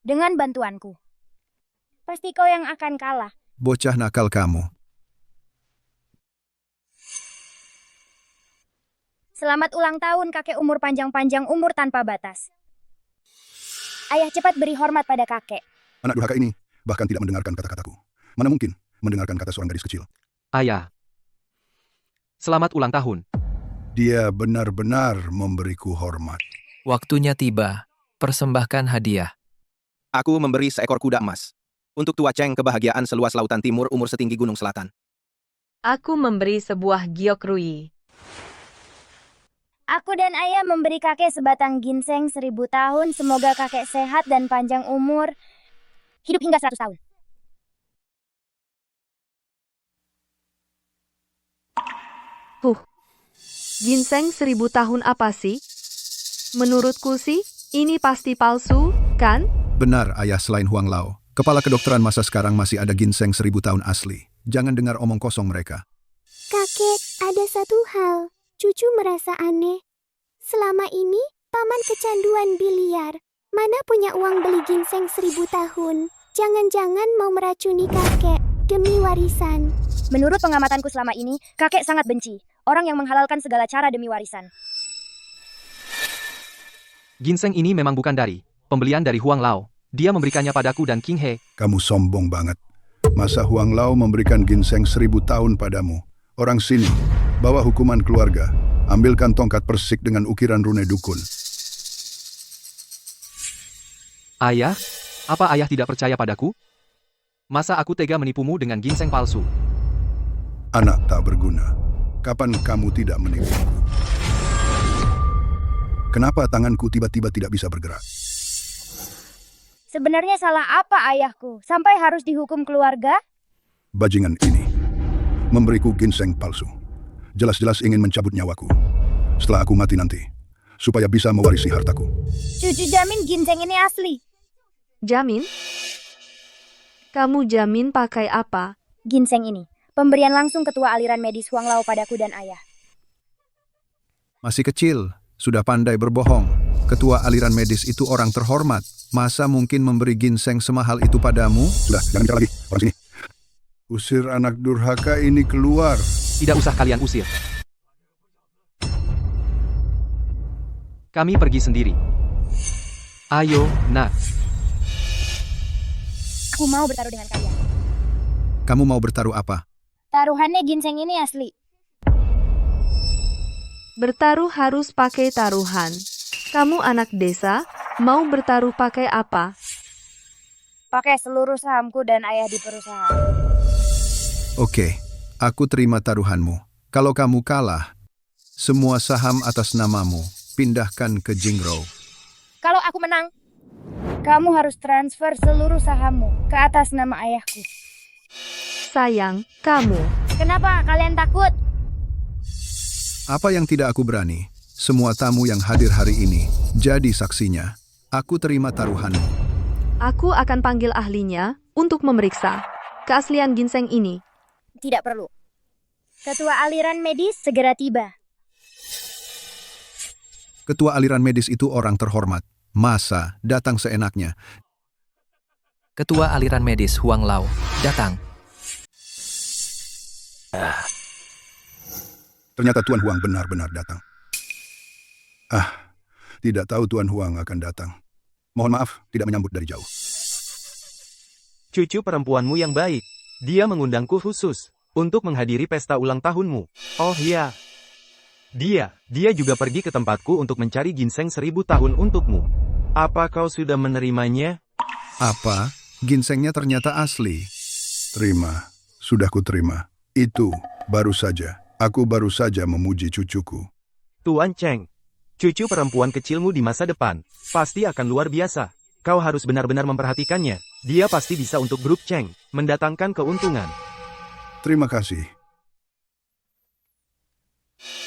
Dengan bantuanku. Pasti kau yang akan kalah. Bocah nakal kamu. Selamat ulang tahun kakek umur panjang-panjang umur tanpa batas. Ayah cepat beri hormat pada kakek. Anak durhaka ini bahkan tidak mendengarkan kata-kataku. Mana mungkin mendengarkan kata seorang gadis kecil. Ayah. Selamat ulang tahun. Dia benar-benar memberiku hormat. Waktunya tiba. Persembahkan hadiah. Aku memberi seekor kuda emas. Untuk tua Cheng kebahagiaan seluas lautan timur umur setinggi gunung selatan. Aku memberi sebuah giok rui. Aku dan ayah memberi kakek sebatang ginseng 1000 tahun. Semoga kakek sehat dan panjang umur. Hidup hingga 100 tahun. Ginseng 1000 tahun apa sih? Menurutku sih, ini pasti palsu, kan? Benar, ayah selain Huang Lao. Kepala kedokteran masa sekarang masih ada ginseng 1000 tahun asli. Jangan dengar omong kosong mereka. Kakek, satu hal, cucu merasa aneh. Selama ini, paman kecanduan biliar. Mana punya uang beli ginseng 1000 tahun? Jangan-jangan mau meracuni kakek demi warisan. Menurut pengamatanku selama ini, kakek sangat benci orang yang menghalalkan segala cara demi warisan. Ginseng ini memang bukan dari pembelian dari Huang Lao. Dia memberikannya padaku dan King He. Kamu sombong banget. Masa Huang Lao memberikan ginseng 1000 tahun padamu? Orang sini, bawa hukuman keluarga. Ambilkan tongkat persik dengan ukiran rune dukun. Ayah, apa ayah tidak percaya padaku? Masa aku tega menipumu dengan ginseng palsu? Anak tak berguna. Kapan kamu tidak menipu? Kenapa tanganku tiba-tiba tidak bisa bergerak? Sebenarnya salah apa ayahku sampai harus dihukum keluarga? Bajingan ini memberiku ginseng palsu. Jelas-jelas ingin mencabut nyawaku. Setelah aku mati nanti, supaya bisa mewarisi hartaku. Cucu jamin ginseng ini asli. Jamin? Kamu jamin pakai apa? Ginseng ini, pemberian langsung ketua aliran medis Huang Lao padaku dan ayah. Masih kecil, sudah pandai berbohong. Ketua aliran medis itu orang terhormat. Masa mungkin memberi ginseng semahal itu padamu? Sudah, jangan bicara lagi. Orang sini. Usir anak durhaka ini keluar. Tidak usah kalian usir. Kami pergi sendiri. Ayo, nak. Aku mau bertaruh dengan kalian. Kamu mau bertaruh apa? Taruhannya ginseng ini asli. Bertaruh harus pakai taruhan. Kamu anak desa, mau bertaruh pakai apa? Pakai seluruh sahamku dan ayah di perusahaan. Oke, aku terima taruhanmu. Kalau kamu kalah, semua saham atas namamu pindahkan ke Jingro. Kalau aku menang, kamu harus transfer seluruh sahammu ke atas nama ayahku. Sayang, kamu. Kenapa kalian takut? Apa yang tidak aku berani? Semua tamu yang hadir hari ini jadi saksinya. Aku terima taruhanmu. Aku akan panggil ahlinya untuk memeriksa keaslian ginseng ini. Tidak perlu. Ketua aliran medis segera tiba. Ketua aliran medis itu orang terhormat. Masa datang seenaknya? Ketua aliran medis Huang Lao datang. Ternyata Tuan Huang benar-benar datang. Tidak tahu Tuan Huang akan datang. Mohon maaf, tidak menyambut dari jauh. Cucu perempuanmu yang baik. Dia mengundangku khusus untuk menghadiri pesta ulang tahunmu. Oh iya. Dia juga pergi ke tempatku untuk mencari ginseng 1000 tahun untukmu. Apa kau sudah menerimanya? Apa? Ginsengnya ternyata asli. Terima. Sudah kuterima. Itu, baru saja. Aku baru saja memuji cucuku. Tuan Cheng, cucu perempuan kecilmu di masa depan pasti akan luar biasa. Kau harus benar-benar memperhatikannya. Dia pasti bisa untuk grup Cheng mendatangkan keuntungan. Terima kasih.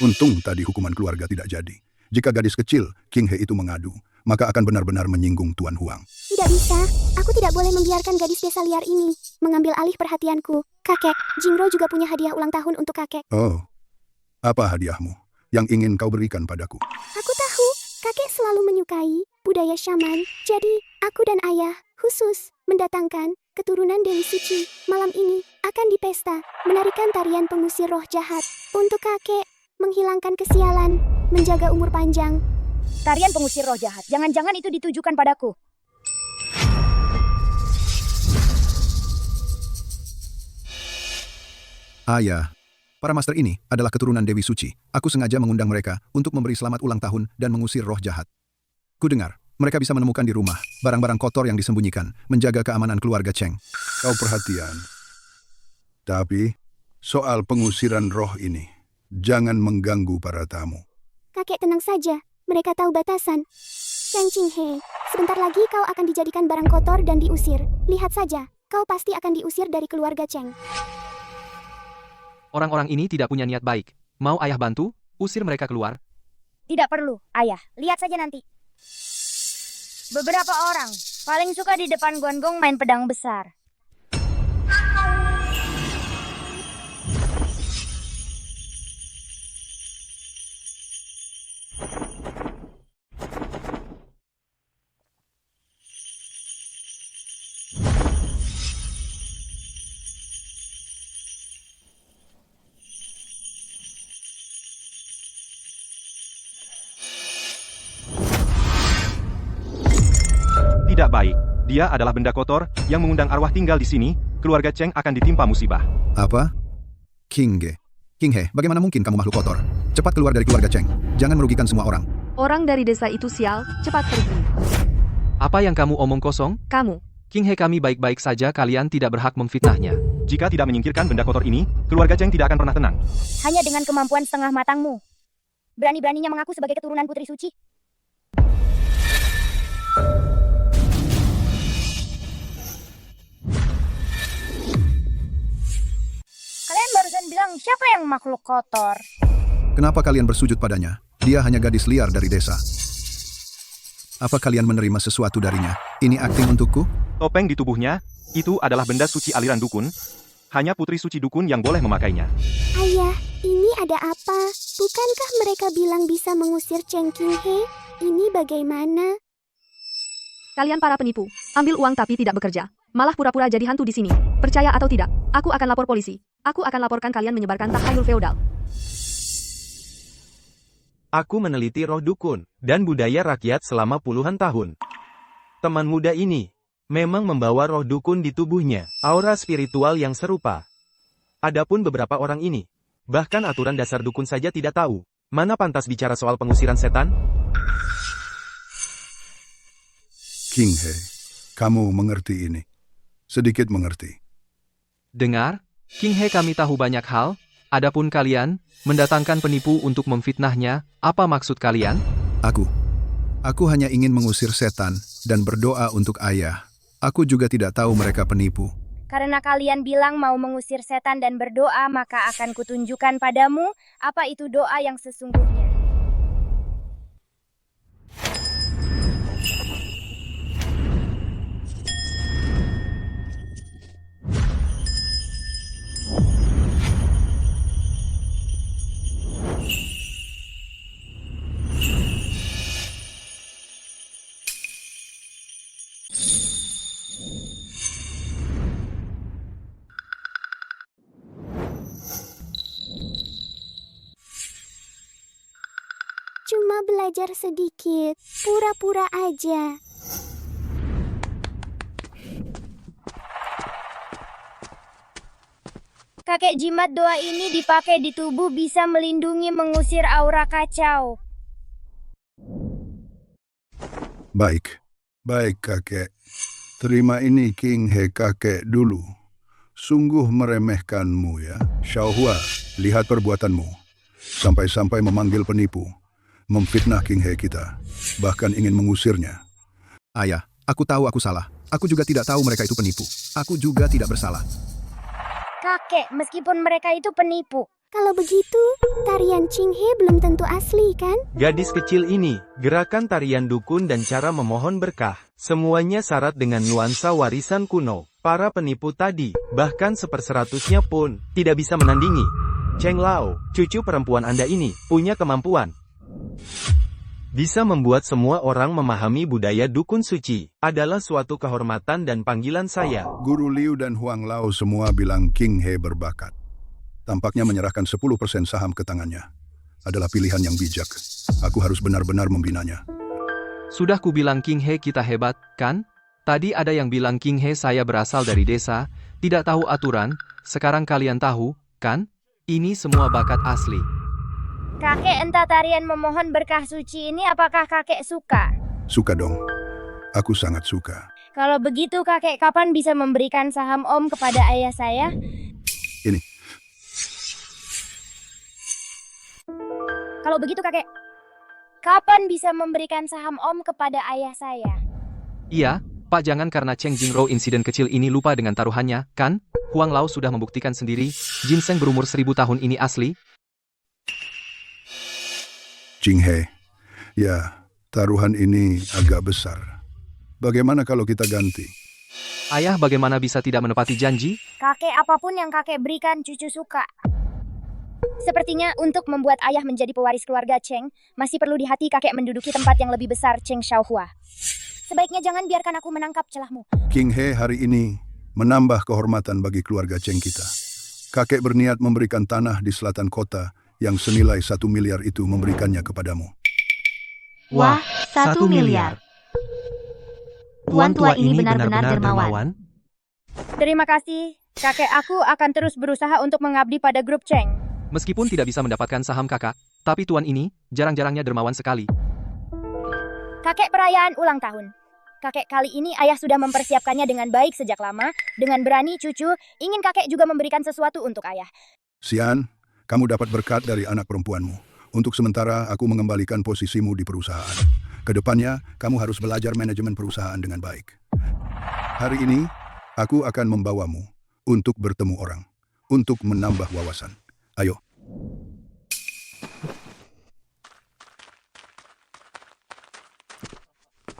Untung tadi hukuman keluarga tidak jadi. Jika gadis kecil, King He itu mengadu, maka akan benar-benar menyinggung Tuan Huang. Tidak bisa. Aku tidak boleh membiarkan gadis desa liar ini mengambil alih perhatianku. Kakek, Jingro juga punya hadiah ulang tahun untuk kakek. Oh, apa hadiahmu yang ingin kau berikan padaku? Aku tahu, kakek selalu menyukai budaya syaman. Jadi, aku dan ayah khusus mendatangkan keturunan Dewi Suci. Malam ini akan dipesta, menarikan tarian pengusir roh jahat. Untuk kakek, menghilangkan kesialan, menjaga umur panjang. Tarian pengusir roh jahat. Jangan-jangan itu ditujukan padaku. Ayah, para master ini adalah keturunan Dewi Suci. Aku sengaja mengundang mereka untuk memberi selamat ulang tahun dan mengusir roh jahat. Kudengar, mereka bisa menemukan di rumah barang-barang kotor yang disembunyikan, menjaga keamanan keluarga Cheng. Kau perhatian. Tapi, soal pengusiran roh ini, jangan mengganggu para tamu. Kakek tenang saja, mereka tahu batasan. Cheng Qinghe, sebentar lagi kau akan dijadikan barang kotor dan diusir. Lihat saja, kau pasti akan diusir dari keluarga Cheng. Orang-orang ini tidak punya niat baik. Mau ayah bantu? Usir mereka keluar. Tidak perlu, ayah. Lihat saja nanti. Beberapa orang paling suka di depan Guangdong main pedang besar. Dia adalah benda kotor yang mengundang arwah tinggal di sini. Keluarga Cheng akan ditimpa musibah. Apa? King He, bagaimana mungkin kamu makhluk kotor? Cepat keluar dari keluarga Cheng. Jangan merugikan semua orang. Orang dari desa itu sial, cepat pergi. Apa yang kamu omong kosong? Kamu. King He, kami baik-baik saja, kalian tidak berhak memfitnahnya. Jika tidak menyingkirkan benda kotor ini, keluarga Cheng tidak akan pernah tenang. Hanya dengan kemampuan setengah matangmu. Berani-beraninya mengaku sebagai keturunan Putri Suci. Kalian barusan bilang siapa yang makhluk kotor? Kenapa kalian bersujud padanya? Dia hanya gadis liar dari desa. Apa kalian menerima sesuatu darinya? Ini akting untukku? Topeng di tubuhnya, itu adalah benda suci aliran dukun. Hanya putri suci dukun yang boleh memakainya. Ayah, ini ada apa? Bukankah mereka bilang bisa mengusir Cheng King He? Ini bagaimana? Kalian para penipu, ambil uang tapi tidak bekerja. Malah pura-pura jadi hantu di sini. Percaya atau tidak, aku akan lapor polisi. Aku akan laporkan kalian menyebarkan takhayul feodal. Aku meneliti roh dukun dan budaya rakyat selama puluhan tahun. Teman muda ini memang membawa roh dukun di tubuhnya, aura spiritual yang serupa. Adapun beberapa orang ini, bahkan aturan dasar dukun saja tidak tahu. Mana pantas bicara soal pengusiran setan? King He, kamu mengerti ini. Sedikit mengerti. Dengar, King He, kami tahu banyak hal. Adapun kalian, mendatangkan penipu untuk memfitnahnya, apa maksud kalian? Aku hanya ingin mengusir setan dan berdoa untuk ayah. Aku juga tidak tahu mereka penipu. Karena kalian bilang mau mengusir setan dan berdoa, maka akan kutunjukkan padamu apa itu doa yang sesungguhnya. Cuma belajar sedikit, pura-pura aja. Kakek jimat doa ini dipakai di tubuh bisa melindungi mengusir aura kacau. Baik kakek. Terima ini King He kakek dulu. Sungguh meremehkanmu ya. Xiaohua, lihat perbuatanmu. Sampai-sampai memanggil penipu. Memfitnah King He kita. Bahkan ingin mengusirnya. Ayah, aku tahu aku salah. Aku juga tidak tahu mereka itu penipu. Aku juga tidak bersalah. Kakek, meskipun mereka itu penipu. Kalau begitu, tarian Ching He belum tentu asli kan? Gadis kecil ini, gerakan tarian dukun dan cara memohon berkah, semuanya syarat dengan nuansa warisan kuno. Para penipu tadi, bahkan 1/100-nya pun, tidak bisa menandingi. Cheng Lao, cucu perempuan Anda ini, punya kemampuan. Bisa membuat semua orang memahami budaya dukun suci, adalah suatu kehormatan dan panggilan saya. Guru Liu dan Huang Lao semua bilang King He berbakat. Tampaknya menyerahkan 10% saham ke tangannya. Adalah pilihan yang bijak. Aku harus benar-benar membinanya. Sudah kubilang King He kita hebat, kan? Tadi ada yang bilang King He saya berasal dari desa, tidak tahu aturan, sekarang kalian tahu, kan? Ini semua bakat asli. Kakek, entah tarian memohon berkah suci ini apakah kakek suka? Suka dong. Aku sangat suka. Kalau begitu kakek kapan bisa memberikan saham Om kepada ayah saya? Ini. Kalau begitu kakek, kapan bisa memberikan saham Om kepada ayah saya? Iya, Pak, jangan karena Cheng Jingrou insiden kecil ini lupa dengan taruhannya, kan? Huang Lao sudah membuktikan sendiri, ginseng berumur 1000 tahun ini asli. Ching He, ya, taruhan ini agak besar. Bagaimana kalau kita ganti? Ayah bagaimana bisa tidak menepati janji? Kakek, apapun yang kakek berikan cucu suka. Sepertinya untuk membuat ayah menjadi pewaris keluarga Cheng, masih perlu di hati kakek menduduki tempat yang lebih besar Cheng Xiaohua. Sebaiknya jangan biarkan aku menangkap celahmu. King He hari ini menambah kehormatan bagi keluarga Cheng kita. Kakek berniat memberikan tanah di selatan kota yang senilai 1 miliar itu memberikannya kepadamu. Wah, 1 miliar. Tuan tua ini benar-benar dermawan. Terima kasih. Kakek aku akan terus berusaha untuk mengabdi pada grup Cheng. Meskipun tidak bisa mendapatkan saham kakak, tapi tuan ini jarang-jarangnya dermawan sekali. Kakek perayaan ulang tahun. Kakek kali ini ayah sudah mempersiapkannya dengan baik sejak lama. Dengan berani cucu, ingin kakek juga memberikan sesuatu untuk ayah. Xian, kamu dapat berkat dari anak perempuanmu. Untuk sementara, aku mengembalikan posisimu di perusahaan. Kedepannya, kamu harus belajar manajemen perusahaan dengan baik. Hari ini, aku akan membawamu untuk bertemu orang, untuk menambah wawasan. Ayo.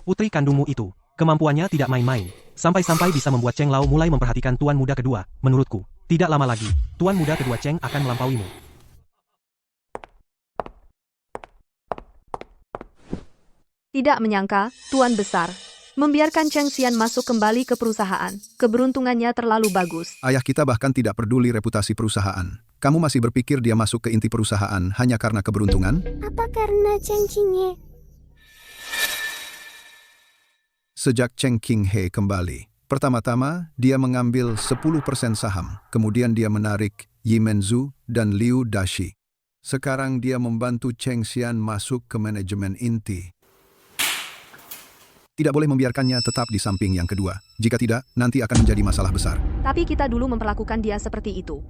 Putri kandungmu itu, kemampuannya tidak main-main. Sampai-sampai bisa membuat Cheng Lao mulai memperhatikan tuan muda kedua. Menurutku, tidak lama lagi, tuan muda kedua Cheng akan melampauimu. Tidak menyangka, Tuan Besar, membiarkan Cheng Xian masuk kembali ke perusahaan. Keberuntungannya terlalu bagus. Ayah kita bahkan tidak peduli reputasi perusahaan. Kamu masih berpikir dia masuk ke inti perusahaan hanya karena keberuntungan? Apa karena Cheng Qinghe? Sejak Cheng Qinghe kembali, pertama-tama dia mengambil 10% saham, kemudian dia menarik Yi Menzhu dan Liu Dashi. Sekarang dia membantu Cheng Xian masuk ke manajemen inti. Tidak boleh membiarkannya tetap di samping yang kedua. Jika tidak, nanti akan menjadi masalah besar. Tapi kita dulu memperlakukan dia seperti itu.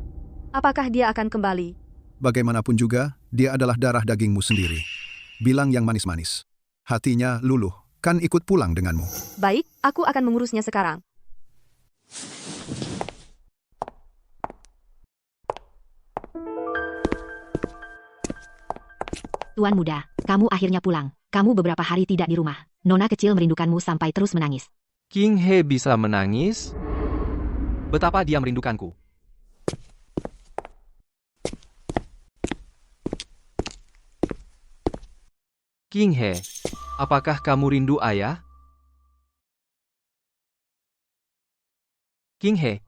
Apakah dia akan kembali? Bagaimanapun juga, dia adalah darah dagingmu sendiri. Bilang yang manis-manis. Hatinya luluh, kan ikut pulang denganmu. Baik, aku akan mengurusnya sekarang. Tuan muda, kamu akhirnya pulang. Kamu beberapa hari tidak di rumah. Nona kecil merindukanmu sampai terus menangis. Qinghe bisa menangis? Betapa dia merindukanku. Qinghe, apakah kamu rindu ayah? Qinghe,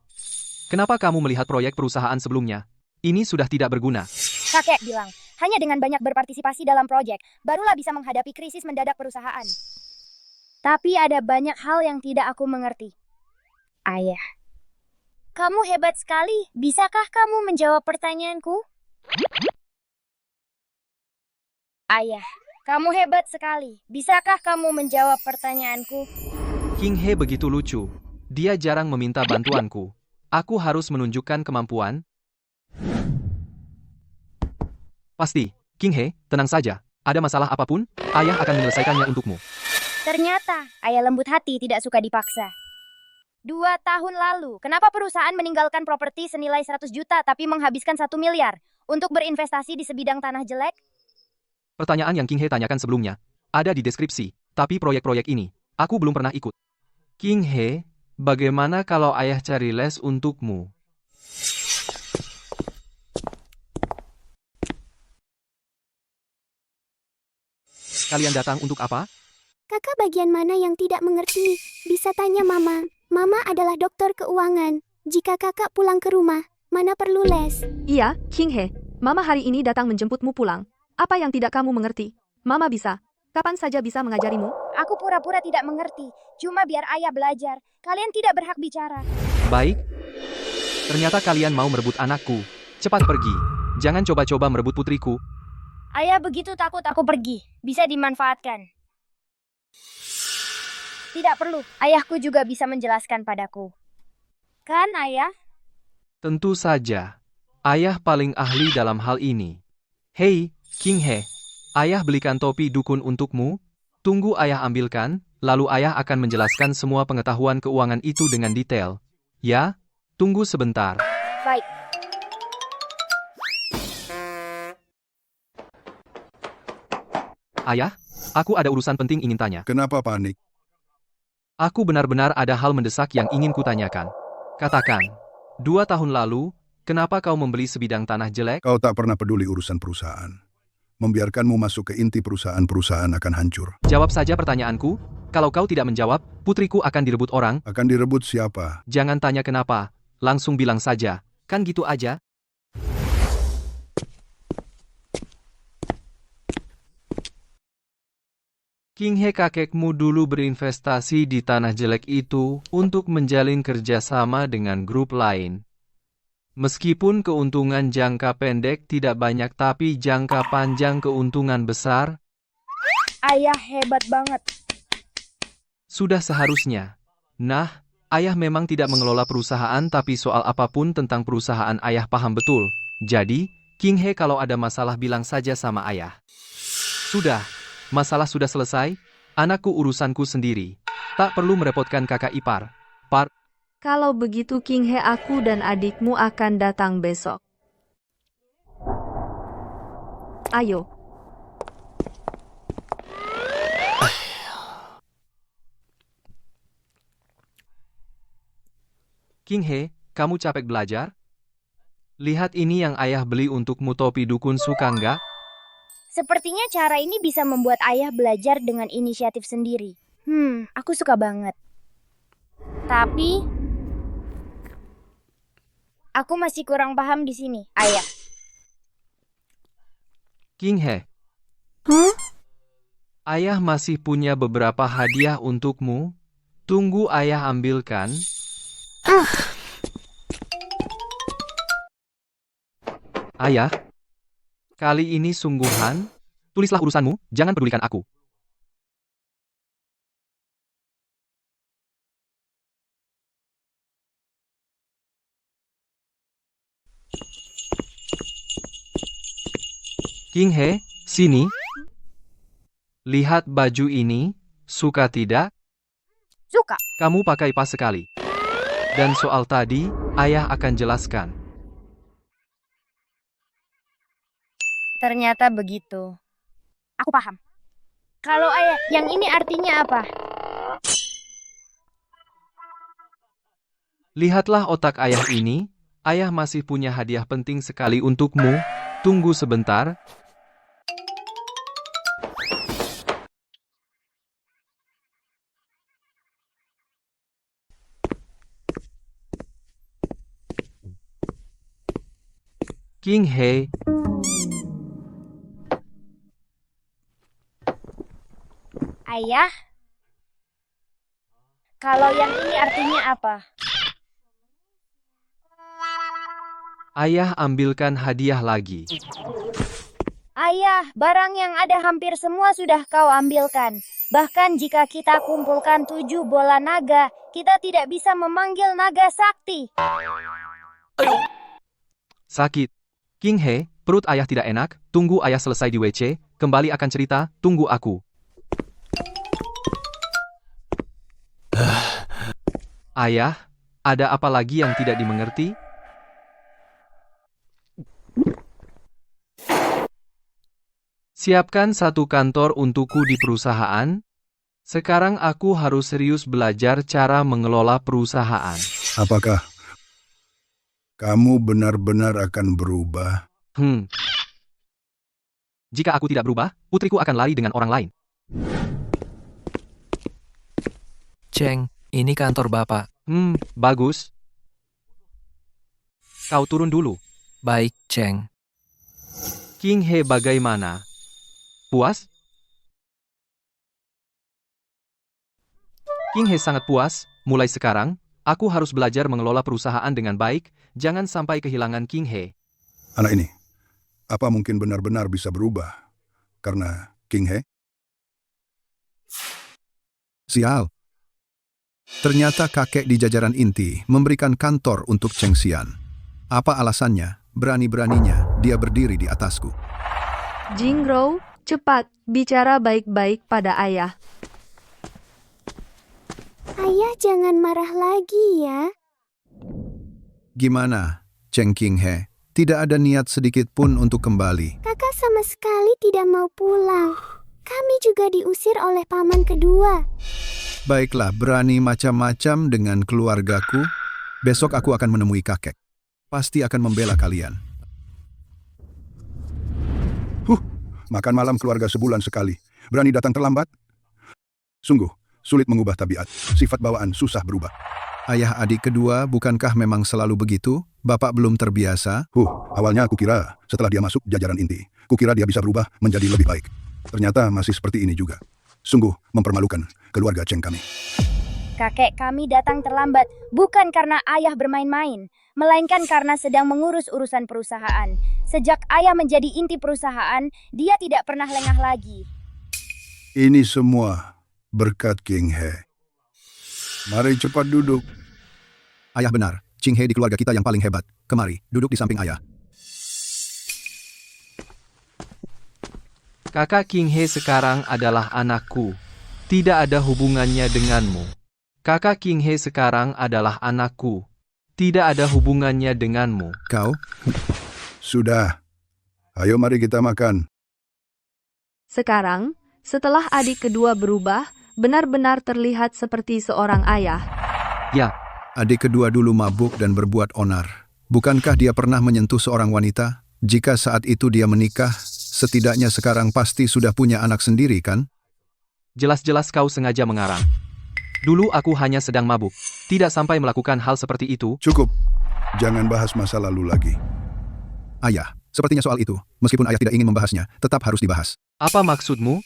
kenapa kamu melihat proyek perusahaan sebelumnya? Ini sudah tidak berguna. Kakek bilang, hanya dengan banyak berpartisipasi dalam proyek, barulah bisa menghadapi krisis mendadak perusahaan. Tapi ada banyak hal yang tidak aku mengerti. Ayah, kamu hebat sekali. Bisakah kamu menjawab pertanyaanku? Ayah, kamu hebat sekali. Bisakah kamu menjawab pertanyaanku? Qinghe begitu lucu. Dia jarang meminta bantuanku. Aku harus menunjukkan kemampuan. Pasti, Qinghe, tenang saja. Ada masalah apapun, ayah akan menyelesaikannya untukmu. Ternyata, ayah lembut hati tidak suka dipaksa. 2 tahun lalu, kenapa perusahaan meninggalkan properti senilai 100 juta tapi menghabiskan 1 miliar untuk berinvestasi di sebidang tanah jelek? Pertanyaan yang Qinghe tanyakan sebelumnya, ada di deskripsi, tapi proyek-proyek ini, aku belum pernah ikut. Qinghe, bagaimana kalau ayah cari les untukmu? Kalian datang untuk apa? Kakak bagian mana yang tidak mengerti? Bisa tanya Mama. Mama adalah dokter keuangan. Jika kakak pulang ke rumah, mana perlu les? Iya, Qinghe. Mama hari ini datang menjemputmu pulang. Apa yang tidak kamu mengerti? Mama bisa. Kapan saja bisa mengajarimu? Aku pura-pura tidak mengerti. Cuma biar ayah belajar. Kalian tidak berhak bicara. Baik. Ternyata kalian mau merebut anakku. Cepat pergi. Jangan coba-coba merebut putriku. Ayah begitu takut aku pergi. Bisa dimanfaatkan. Tidak perlu. Ayahku juga bisa menjelaskan padaku. Kan, ayah? Tentu saja. Ayah paling ahli dalam hal ini. Hei, Qinghe. Ayah belikan topi dukun untukmu. Tunggu ayah ambilkan, lalu ayah akan menjelaskan semua pengetahuan keuangan itu dengan detail. Ya, tunggu sebentar. Baik. Ayah, aku ada urusan penting ingin tanya. Kenapa panik? Aku benar-benar ada hal mendesak yang ingin kutanyakan. Katakan, 2 tahun lalu, kenapa kau membeli sebidang tanah jelek? Kau tak pernah peduli urusan perusahaan. Membiarkanmu masuk ke inti perusahaan akan hancur. Jawab saja pertanyaanku. Kalau kau tidak menjawab, putriku akan direbut orang. Akan direbut siapa? Jangan tanya kenapa, langsung bilang saja. Kan gitu aja. King He, kakekmu dulu berinvestasi di tanah jelek itu untuk menjalin kerjasama dengan grup lain. Meskipun keuntungan jangka pendek tidak banyak tapi jangka panjang keuntungan besar, Ayah hebat banget. sudah seharusnya. Nah, ayah memang tidak mengelola perusahaan tapi soal apapun tentang perusahaan ayah paham betul. Jadi, King He kalau ada masalah bilang saja sama ayah. Sudah, masalah sudah selesai, anakku urusanku sendiri. Tak perlu merepotkan kakak ipar. Kalau begitu King He, aku dan adikmu akan datang besok. Ayo. King He, kamu capek belajar? Lihat ini yang ayah beli untukmu, topi dukun, suka nggak? Sepertinya cara ini bisa membuat ayah belajar dengan inisiatif sendiri. Aku suka banget. Tapi aku masih kurang paham di sini, ayah. King He, ayah masih punya beberapa hadiah untukmu. Tunggu ayah ambilkan. Ayah, kali ini sungguhan. Tulislah urusanmu, jangan pedulikan aku. King He, sini. Lihat baju ini, suka tidak? Suka. Kamu pakai pas sekali. Dan soal tadi, ayah akan jelaskan. Ternyata begitu. Aku paham. Kalau ayah, yang ini artinya apa? Lihatlah otak ayah ini. Ayah masih punya hadiah penting sekali untukmu. Tunggu sebentar. King He, Ayah, kalau yang ini artinya apa? ayah ambilkan hadiah lagi. Ayah, barang yang ada hampir semua sudah kau ambilkan. Bahkan jika kita kumpulkan 7 bola naga, kita tidak bisa memanggil naga sakti. Sakit. King He, perut ayah tidak enak. Tunggu ayah selesai di WC. Kembali akan cerita. Tunggu aku. Ayah, ada apa lagi yang tidak dimengerti? Siapkan satu kantor untukku di perusahaan. Sekarang aku harus serius belajar cara mengelola perusahaan. Apakah kamu benar-benar akan berubah? Jika aku tidak berubah, putriku akan lari dengan orang lain. Cheng, ini kantor Bapak. Bagus. Kau turun dulu. Baik, Cheng. King He, bagaimana? Puas? King He sangat puas. Mulai sekarang, aku harus belajar mengelola perusahaan dengan baik. Jangan sampai kehilangan King He. Anak ini, apa mungkin benar-benar bisa berubah karena King He? Sial. Ternyata kakek di jajaran inti memberikan kantor untuk Cheng Xian. Apa alasannya? Berani-beraninya dia berdiri di atasku. Jingrou, cepat, bicara baik-baik pada ayah. Ayah jangan marah lagi ya. Gimana, Cheng King He? Tidak ada niat sedikit pun untuk kembali. Kakak sama sekali tidak mau pulang. Kami juga diusir oleh paman kedua. Baiklah, berani macam-macam dengan keluargaku. Besok aku akan menemui kakek. Pasti akan membela kalian. Makan malam keluarga sebulan sekali. Berani datang terlambat? Sungguh, sulit mengubah tabiat. Sifat bawaan susah berubah. Ayah adik kedua, bukankah memang selalu begitu? Bapak belum terbiasa? Awalnya aku kira setelah dia masuk jajaran inti, kukira dia bisa berubah menjadi lebih baik. Ternyata masih seperti ini juga. Sungguh mempermalukan keluarga Cheng kami. Kakek kami datang terlambat bukan karena ayah bermain-main, melainkan karena sedang mengurus urusan perusahaan. Sejak ayah menjadi inti perusahaan, dia tidak pernah lengah lagi. Ini semua berkat King He. Mari cepat duduk. Ayah benar, King He di keluarga kita yang paling hebat. Kemari, duduk di samping ayah. Kakak King He sekarang adalah anakku. Tidak ada hubungannya denganmu. Kakak King He sekarang adalah anakku. Tidak ada hubungannya denganmu. Kau? Sudah. Ayo mari kita makan. Sekarang, setelah adik kedua berubah, benar-benar terlihat seperti seorang ayah. Ya, Adik kedua dulu mabuk dan berbuat onar. Bukankah dia pernah menyentuh seorang wanita? Jika saat itu dia menikah, setidaknya sekarang pasti sudah punya anak sendiri, kan? jelas-jelas kau sengaja mengarang. Dulu aku hanya sedang mabuk. Tidak sampai melakukan hal seperti itu. Cukup. Jangan bahas masa lalu lagi. Ayah, sepertinya soal itu, meskipun ayah tidak ingin membahasnya, tetap harus dibahas. Apa maksudmu?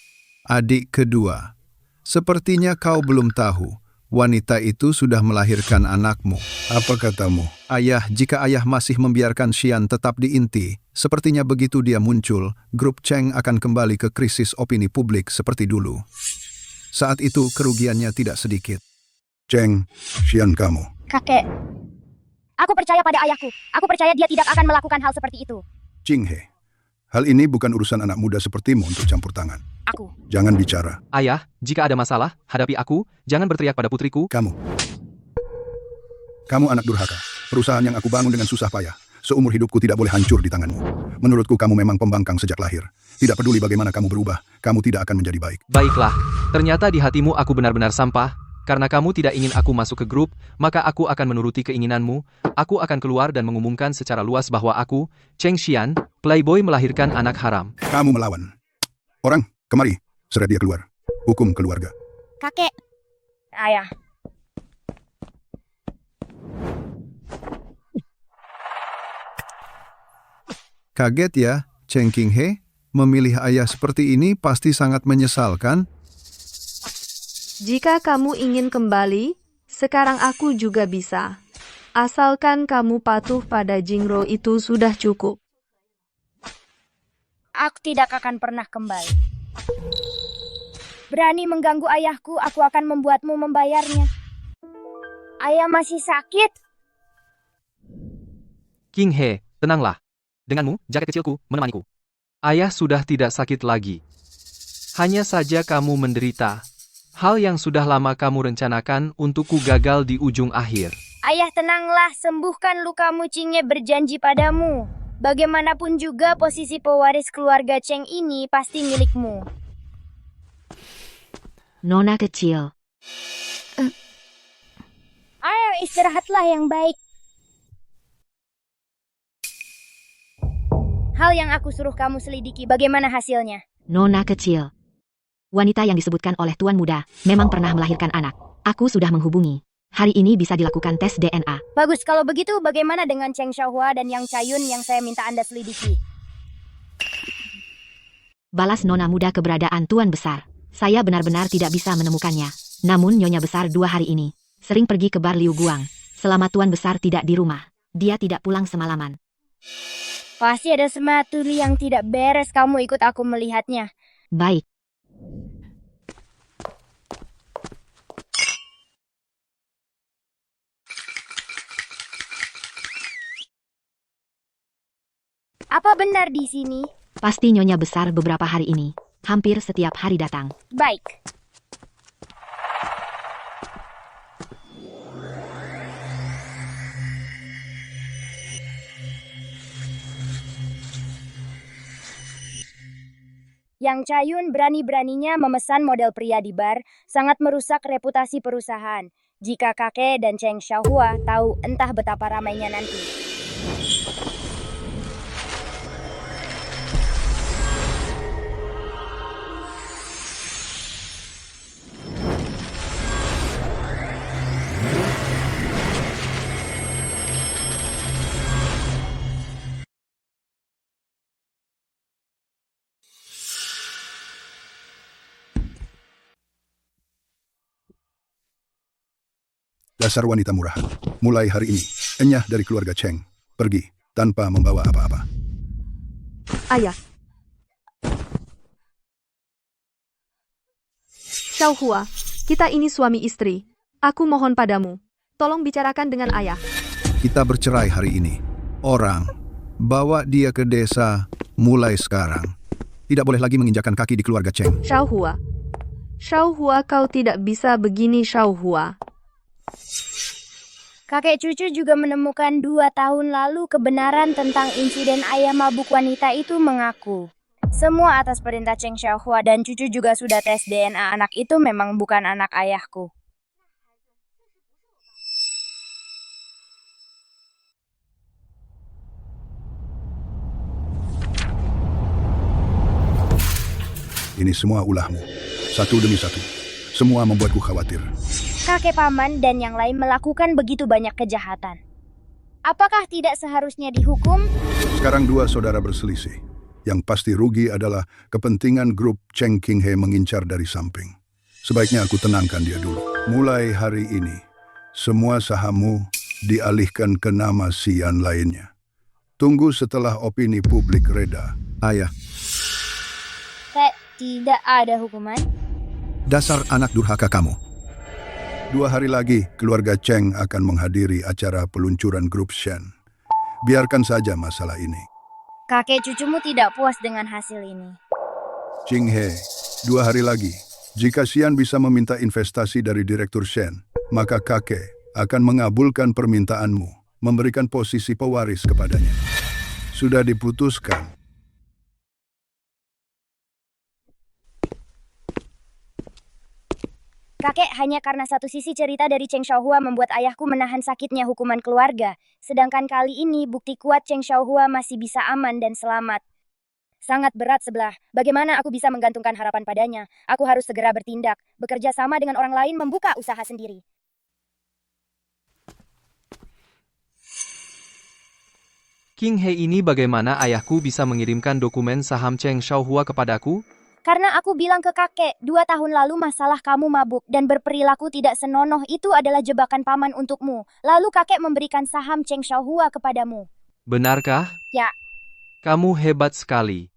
Adik kedua, sepertinya kau belum tahu. Wanita itu sudah melahirkan anakmu. Apa katamu? Ayah, jika ayah masih membiarkan Xian tetap di inti, sepertinya begitu dia muncul, grup Cheng akan kembali ke krisis opini publik seperti dulu. Saat itu kerugiannya tidak sedikit. Cheng, Xian kamu. Kakek, aku percaya pada ayahku. Aku percaya dia tidak akan melakukan hal seperti itu. Ching He, hal ini bukan urusan anak muda sepertimu untuk campur tangan. Aku. Jangan bicara. Ayah, jika ada masalah, hadapi aku. Jangan berteriak pada putriku. Kamu anak durhaka. Perusahaan yang aku bangun dengan susah payah. Seumur hidupku tidak boleh hancur di tanganmu. Menurutku kamu memang pembangkang sejak lahir. Tidak peduli bagaimana kamu berubah, kamu tidak akan menjadi baik. Baiklah, ternyata di hatimu aku benar-benar sampah. Karena kamu tidak ingin aku masuk ke grup, maka aku akan menuruti keinginanmu. Aku akan keluar dan mengumumkan secara luas bahwa aku, Cheng Xian, playboy melahirkan anak haram. Kamu melawan. Orang, kemari. Seret dia keluar. Hukum keluarga. Kakek. Ayah. Kaget ya, Cheng King He? Memilih ayah seperti ini pasti sangat menyesalkan. Jika kamu ingin kembali, sekarang aku juga bisa. Asalkan kamu patuh pada Jingro itu sudah cukup. Aku tidak akan pernah kembali. Berani mengganggu ayahku, aku akan membuatmu membayarnya. Ayah masih sakit. King He, tenanglah. Denganmu, jaket kecilku, menemaniku. Ayah sudah tidak sakit lagi. Hanya saja kamu menderita. Hal yang sudah lama kamu rencanakan untukku gagal di ujung akhir. Ayah tenanglah, sembuhkan lukamu. Cingye berjanji padamu. Bagaimanapun juga posisi pewaris keluarga Cheng ini pasti milikmu. Nona kecil. Ayo istirahatlah yang baik. Hal yang aku suruh kamu selidiki, bagaimana hasilnya? Nona kecil. Wanita yang disebutkan oleh Tuan Muda memang pernah melahirkan anak. Aku sudah menghubungi. Hari ini bisa dilakukan tes DNA. Bagus, kalau begitu bagaimana dengan Cheng Xiaohua dan Yang Cayun yang saya minta Anda selidiki? Balas Nona Muda keberadaan Tuan Besar. Saya benar-benar tidak bisa menemukannya. Namun Nyonya Besar 2 hari ini sering pergi ke bar Liu Guang. Selama Tuan Besar tidak di rumah, dia tidak pulang semalaman. Pasti ada sesuatu yang tidak beres, kamu ikut aku melihatnya. Baik. Apa benar di sini? Pasti Nyonya Besar beberapa hari ini. Hampir setiap hari datang. Baik. Yang Cayun berani-beraninya memesan model pria di bar, sangat merusak reputasi perusahaan. Jika kakek dan Cheng Xiaohua tahu, entah betapa ramainya nanti. Dasar wanita murahan. Mulai hari ini, Enyah dari keluarga Cheng pergi tanpa membawa apa-apa. Ayah. Xiaohua, kita ini suami istri. Aku mohon padamu, tolong bicarakan dengan ayah. Kita bercerai hari ini. Orang, bawa dia ke desa mulai sekarang. Tidak boleh lagi menginjakkan kaki di keluarga Cheng. Xiaohua. Xiaohua, kau tidak bisa begini, Xiaohua. Kakek cucu juga menemukan 2 tahun lalu kebenaran tentang insiden ayah mabuk wanita itu mengaku. Semua atas perintah Cheng Xiaohua dan cucu juga sudah tes DNA anak itu memang bukan anak ayahku. Ini semua ulahmu. Satu demi satu. Semua membuatku khawatir. Kakek paman dan yang lain melakukan begitu banyak kejahatan. Apakah tidak seharusnya dihukum? Sekarang 2 saudara berselisih. Yang pasti rugi adalah kepentingan grup Cheng Qinghe mengincar dari samping. Sebaiknya aku tenangkan dia dulu. Mulai hari ini, semua sahammu dialihkan ke nama Xian lainnya. Tunggu setelah opini publik reda. Ayah. Tidak ada hukuman. Dasar anak durhaka kamu. 2 hari lagi, keluarga Cheng akan menghadiri acara peluncuran grup Shen. Biarkan saja masalah ini. Kakek cucumu tidak puas dengan hasil ini. Qinghe, 2 hari lagi. Jika Xian bisa meminta investasi dari Direktur Shen, maka kakek akan mengabulkan permintaanmu, memberikan posisi pewaris kepadanya. Sudah diputuskan. Kakek, hanya karena satu sisi cerita dari Cheng Xiaohua membuat ayahku menahan sakitnya hukuman keluarga. Sedangkan kali ini bukti kuat Cheng Xiaohua masih bisa aman dan selamat. Sangat berat sebelah. Bagaimana aku bisa menggantungkan harapan padanya? Aku harus segera bertindak, bekerja sama dengan orang lain membuka usaha sendiri. Qinghe ini bagaimana ayahku bisa mengirimkan dokumen saham Cheng Xiaohua kepadaku? Karena aku bilang ke kakek, 2 tahun lalu masalah kamu mabuk dan berperilaku tidak senonoh itu adalah jebakan paman untukmu. Lalu kakek memberikan saham Cheng Xiaohua kepadamu. Benarkah? Ya. Kamu hebat sekali.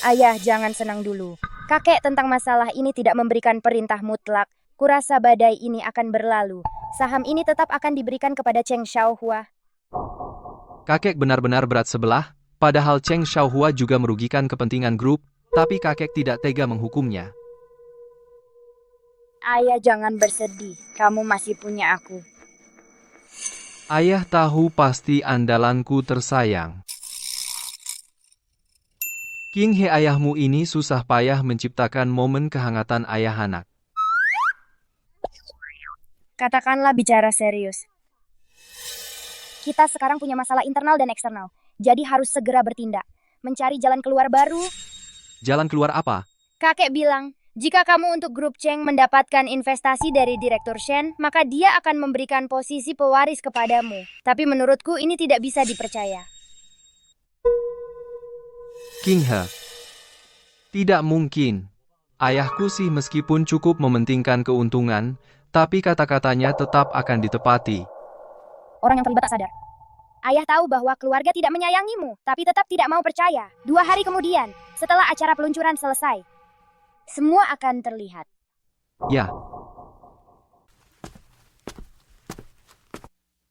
Ayah, jangan senang dulu. Kakek tentang masalah ini tidak memberikan perintah mutlak. Kurasa badai ini akan berlalu. Saham ini tetap akan diberikan kepada Cheng Xiaohua. Kakek benar-benar berat sebelah, padahal Cheng Xiaohua juga merugikan kepentingan grup. Tapi kakek tidak tega menghukumnya. Ayah, jangan bersedih. Kamu masih punya aku. Ayah tahu pasti andalanku tersayang. Qinghe, ayahmu ini susah payah menciptakan momen kehangatan ayah anak. Katakanlah bicara serius. Kita sekarang punya masalah internal dan eksternal. Jadi harus segera bertindak. Mencari jalan keluar baru. Jalan keluar apa? Kakek bilang, jika kamu untuk grup Cheng mendapatkan investasi dari Direktur Shen, maka dia akan memberikan posisi pewaris kepadamu. Tapi menurutku ini tidak bisa dipercaya. Qinghe. Tidak mungkin. Ayahku sih meskipun cukup mementingkan keuntungan, tapi kata-katanya tetap akan ditepati. Orang yang terlibat tak sadar. Ayah tahu bahwa keluarga tidak menyayangimu, tapi tetap tidak mau percaya. 2 hari kemudian, setelah acara peluncuran selesai, semua akan terlihat. Ya.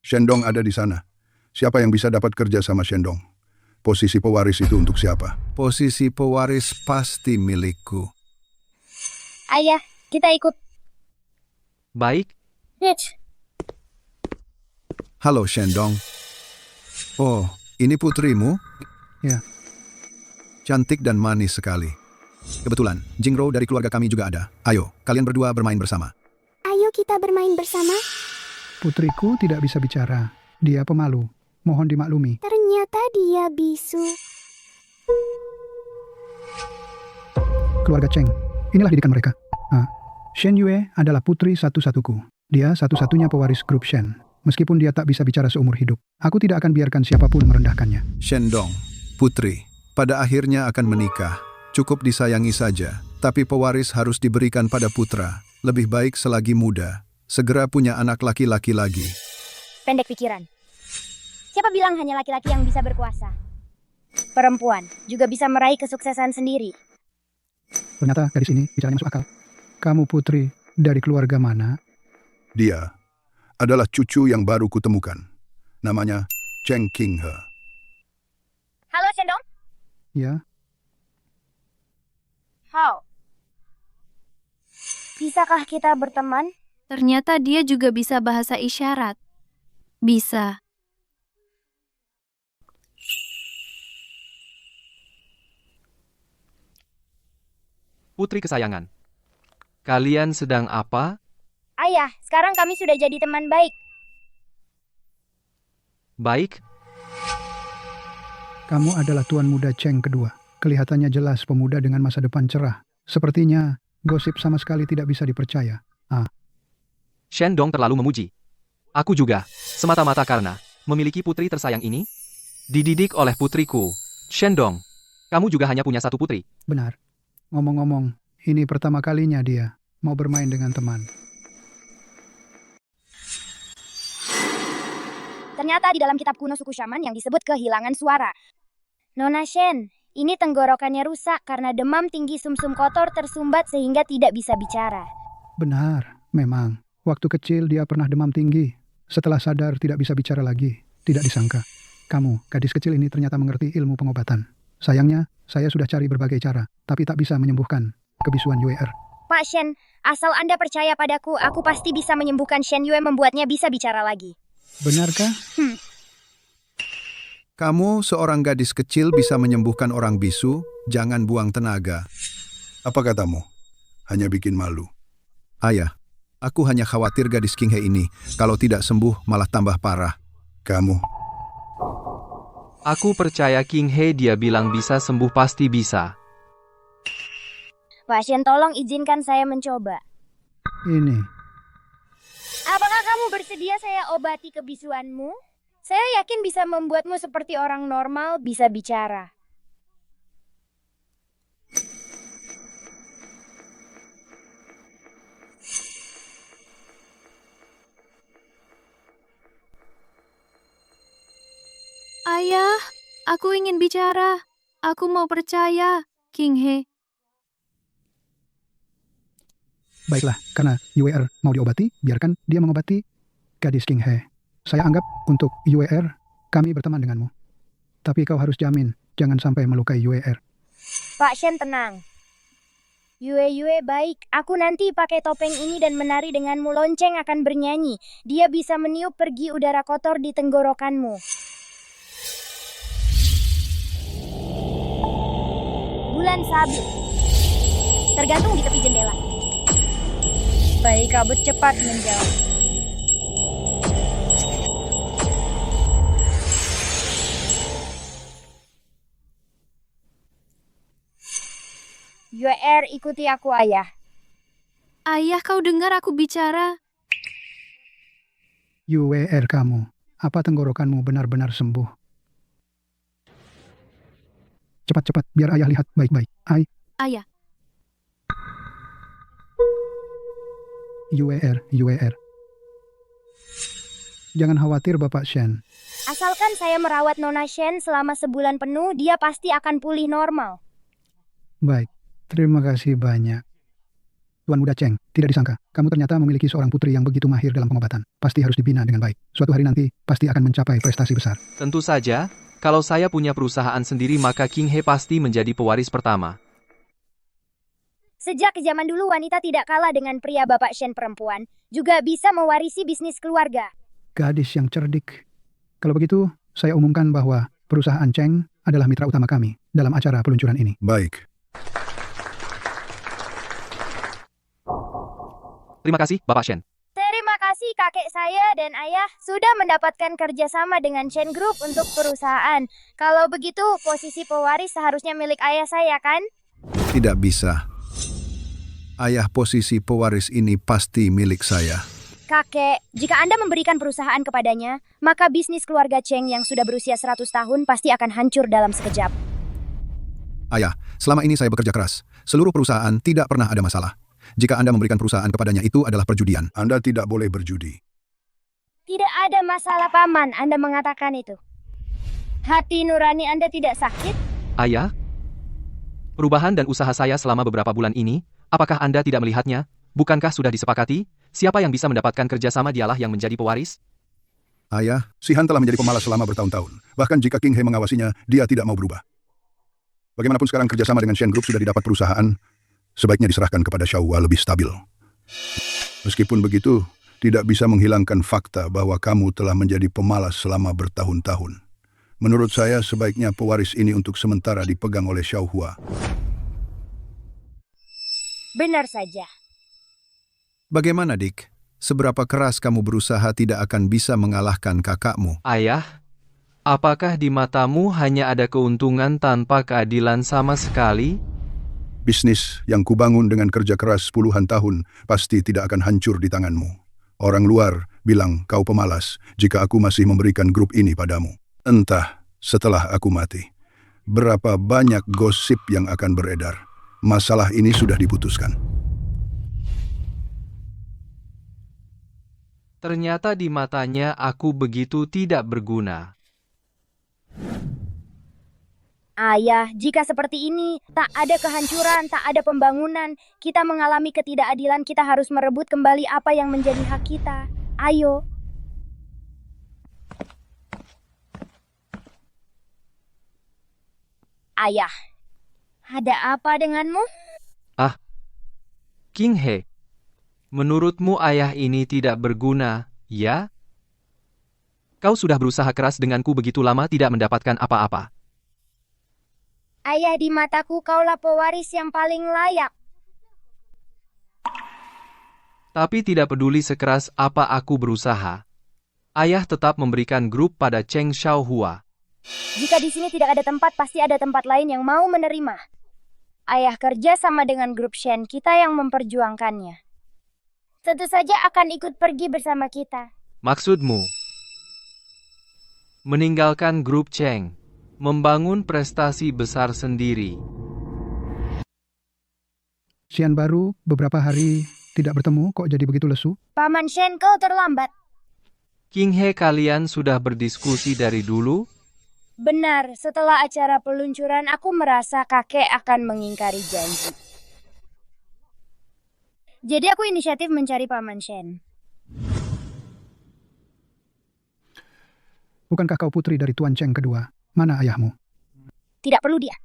Shendong ada di sana. Siapa yang bisa dapat kerja sama Shendong? Posisi pewaris itu untuk siapa? Posisi pewaris pasti milikku. Ayah, kita ikut. Baik. Halo Shendong. Oh, ini putrimu? Ya. Cantik dan manis sekali. Kebetulan, Jingro dari keluarga kami juga ada. Ayo, kalian berdua bermain bersama. Ayo kita bermain bersama. Putriku tidak bisa bicara. Dia pemalu. Mohon dimaklumi. Ternyata dia bisu. Keluarga Cheng, inilah didikan mereka. Shen Yue adalah putri satu-satuku. Dia satu-satunya pewaris grup Shen. Meskipun dia tak bisa bicara seumur hidup, aku tidak akan biarkan siapapun merendahkannya. Shendong, putri, pada akhirnya akan menikah. Cukup disayangi saja, tapi pewaris harus diberikan pada putra. Lebih baik selagi muda. segera punya anak laki-laki lagi. Pendek pikiran. Siapa bilang hanya laki-laki yang bisa berkuasa? Perempuan juga bisa meraih kesuksesan sendiri. Ternyata gadis ini bicaranya masuk akal. Kamu putri dari keluarga mana? Dia adalah cucu yang baru kutemukan. Namanya Cheng Qinghe. Halo, Shendong. Ya, How? Bisakah kita berteman? Ternyata dia juga bisa bahasa isyarat. Bisa. Putri kesayangan. Kalian sedang apa? Ayah, sekarang kami sudah jadi teman baik. Baik, kamu adalah tuan muda Cheng kedua. Kelihatannya jelas pemuda dengan masa depan cerah. Sepertinya gosip sama sekali tidak bisa dipercaya. Shendong terlalu memuji. Aku juga, semata-mata karena memiliki putri tersayang ini, dididik oleh putriku. Shendong, kamu juga hanya punya satu putri. Benar. Ngomong-ngomong, ini pertama kalinya dia mau bermain dengan teman. Ternyata di dalam kitab kuno suku Shaman yang disebut kehilangan suara. Nona Shen, ini tenggorokannya rusak karena demam tinggi sumsum kotor tersumbat sehingga tidak bisa bicara. Benar, memang. Waktu kecil dia pernah demam tinggi. Setelah sadar tidak bisa bicara lagi. Tidak disangka. Kamu, gadis kecil ini ternyata mengerti ilmu pengobatan. Sayangnya, saya sudah cari berbagai cara, tapi tak bisa menyembuhkan kebisuan Yue. Pak Shen, asal Anda percaya padaku, aku pasti bisa menyembuhkan Shen Yue membuatnya bisa bicara lagi. Benarkah? Kamu seorang gadis kecil bisa menyembuhkan orang bisu, jangan buang tenaga. Apa katamu? Hanya bikin malu. Ayah, aku hanya khawatir gadis Qinghe ini, kalau tidak sembuh malah tambah parah. Kamu? Aku percaya Qinghe, dia bilang bisa sembuh pasti bisa. Pak Shen, tolong izinkan saya mencoba. Ini. Apakah kamu bersedia saya obati kebisuanmu? Saya yakin bisa membuatmu seperti orang normal, bisa bicara. Ayah, aku ingin bicara. Aku mau percaya, Qinghe. Baiklah, karena Yue mau diobati, biarkan dia mengobati gadis Qinghe. Saya anggap untuk Yue, kami berteman denganmu. Tapi kau harus jamin, jangan sampai melukai Yue. Pak Shen, tenang. Yue baik, aku nanti pakai topeng ini dan menari denganmu. Lonceng akan bernyanyi. Dia bisa meniup pergi udara kotor di tenggorokanmu. Bulan sabit. Tergantung di tepi jendela. Baik, kabut cepat menjauh. Yue, ikuti aku, ayah. Ayah, kau dengar aku bicara? Yue, kamu, apa tenggorokanmu benar-benar sembuh? Cepat-cepat, biar ayah lihat baik-baik. Ayah. Yue. Jangan khawatir, Bapak Shen. Asalkan saya merawat Nona Shen selama sebulan penuh, dia pasti akan pulih normal. Baik, terima kasih banyak. Tuan Muda Cheng, tidak disangka, kamu ternyata memiliki seorang putri yang begitu mahir dalam pengobatan. Pasti harus dibina dengan baik. Suatu hari nanti, pasti akan mencapai prestasi besar. Tentu saja, kalau saya punya perusahaan sendiri maka Qinghe pasti menjadi pewaris pertama. Sejak zaman dulu wanita tidak kalah dengan pria Bapak Shen perempuan, juga bisa mewarisi bisnis keluarga. Gadis yang cerdik. Kalau begitu, saya umumkan bahwa perusahaan Cheng adalah mitra utama kami dalam acara peluncuran ini. Baik. Terima kasih, Bapak Shen. Terima kasih kakek saya dan ayah sudah mendapatkan kerjasama dengan Shen Group untuk perusahaan. Kalau begitu, posisi pewaris seharusnya milik ayah saya, kan? Tidak bisa. Ayah, posisi pewaris ini pasti milik saya. Kakek, jika Anda memberikan perusahaan kepadanya, maka bisnis keluarga Cheng yang sudah berusia 100 tahun pasti akan hancur dalam sekejap. Ayah, selama ini saya bekerja keras. Seluruh perusahaan tidak pernah ada masalah. jika Anda memberikan perusahaan kepadanya itu adalah perjudian. Anda tidak boleh berjudi. Tidak ada masalah, Paman. Anda mengatakan itu. Hati nurani Anda tidak sakit? Ayah? Perubahan dan usaha saya selama beberapa bulan ini, apakah Anda tidak melihatnya? Bukankah sudah disepakati? Siapa yang bisa mendapatkan kerjasama dialah yang menjadi pewaris? Ayah, si Han telah menjadi pemalas selama bertahun-tahun. Bahkan jika King He mengawasinya, dia tidak mau berubah. Bagaimanapun sekarang kerjasama dengan Shen Group sudah didapat perusahaan, sebaiknya diserahkan kepada Xiaohua lebih stabil. Meskipun begitu, tidak bisa menghilangkan fakta bahwa kamu telah menjadi pemalas selama bertahun-tahun. Menurut saya, sebaiknya pewaris ini untuk sementara dipegang oleh Xiaohua. Benar saja. Bagaimana, Dick? Seberapa keras kamu berusaha tidak akan bisa mengalahkan kakakmu? Ayah, apakah di matamu hanya ada keuntungan tanpa keadilan sama sekali? Bisnis yang kubangun dengan kerja keras puluhan tahun pasti tidak akan hancur di tanganmu. Orang luar bilang kau pemalas jika aku masih memberikan grup ini padamu. Entah setelah aku mati, berapa banyak gosip yang akan beredar. Masalah ini sudah diputuskan. Ternyata di matanya aku begitu tidak berguna. Ayah, jika seperti ini, tak ada kehancuran, tak ada pembangunan. Kita mengalami ketidakadilan, kita harus merebut kembali apa yang menjadi hak kita. Ayo. Ayah, ada apa denganmu? Ah, King He, menurutmu ayah ini tidak berguna, ya? Kau sudah berusaha keras denganku begitu lama tidak mendapatkan apa-apa. Ayah, di mataku kaulah pewaris yang paling layak. Tapi tidak peduli sekeras apa aku berusaha, ayah tetap memberikan grup pada Cheng Xiaohua. Jika di sini tidak ada tempat, pasti ada tempat lain yang mau menerima. Ayah kerja sama dengan grup Shen, kita yang memperjuangkannya. Tentu saja akan ikut pergi bersama kita. Maksudmu? Meninggalkan grup Cheng, membangun prestasi besar sendiri. Sian baru beberapa hari tidak bertemu kok jadi begitu lesu? Paman Shen, kau terlambat. King He, kalian sudah berdiskusi dari dulu? Benar, setelah acara peluncuran aku merasa kakek akan mengingkari janji. Jadi aku inisiatif mencari Paman Shen. Bukankah kau putri dari Tuan Cheng kedua? Mana ayahmu? Tidak perlu dia.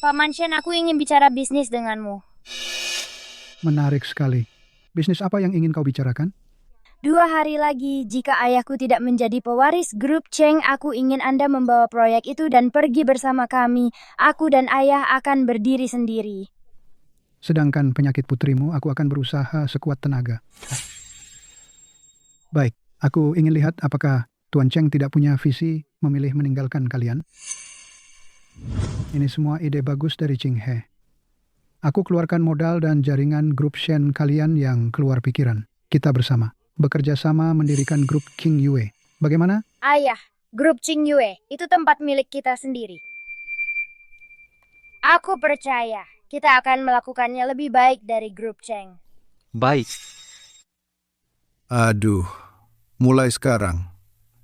Paman Shen, aku ingin bicara bisnis denganmu. Menarik sekali. Bisnis apa yang ingin kau bicarakan? 2 hari lagi, jika ayahku tidak menjadi pewaris grup Cheng, aku ingin Anda membawa proyek itu dan pergi bersama kami. Aku dan ayah akan berdiri sendiri. Sedangkan penyakit putrimu, aku akan berusaha sekuat tenaga. Baik, aku ingin lihat apakah Tuan Cheng tidak punya visi memilih meninggalkan kalian. Ini semua ide bagus dari Ching He. Aku keluarkan modal dan jaringan grup Shen kalian yang keluar pikiran. Kita bersama, bekerja sama mendirikan grup King Yue. Bagaimana? Ayah, grup Qing Yue, itu tempat milik kita sendiri. Aku percaya kita akan melakukannya lebih baik dari grup Cheng. Baik. Aduh, mulai sekarang,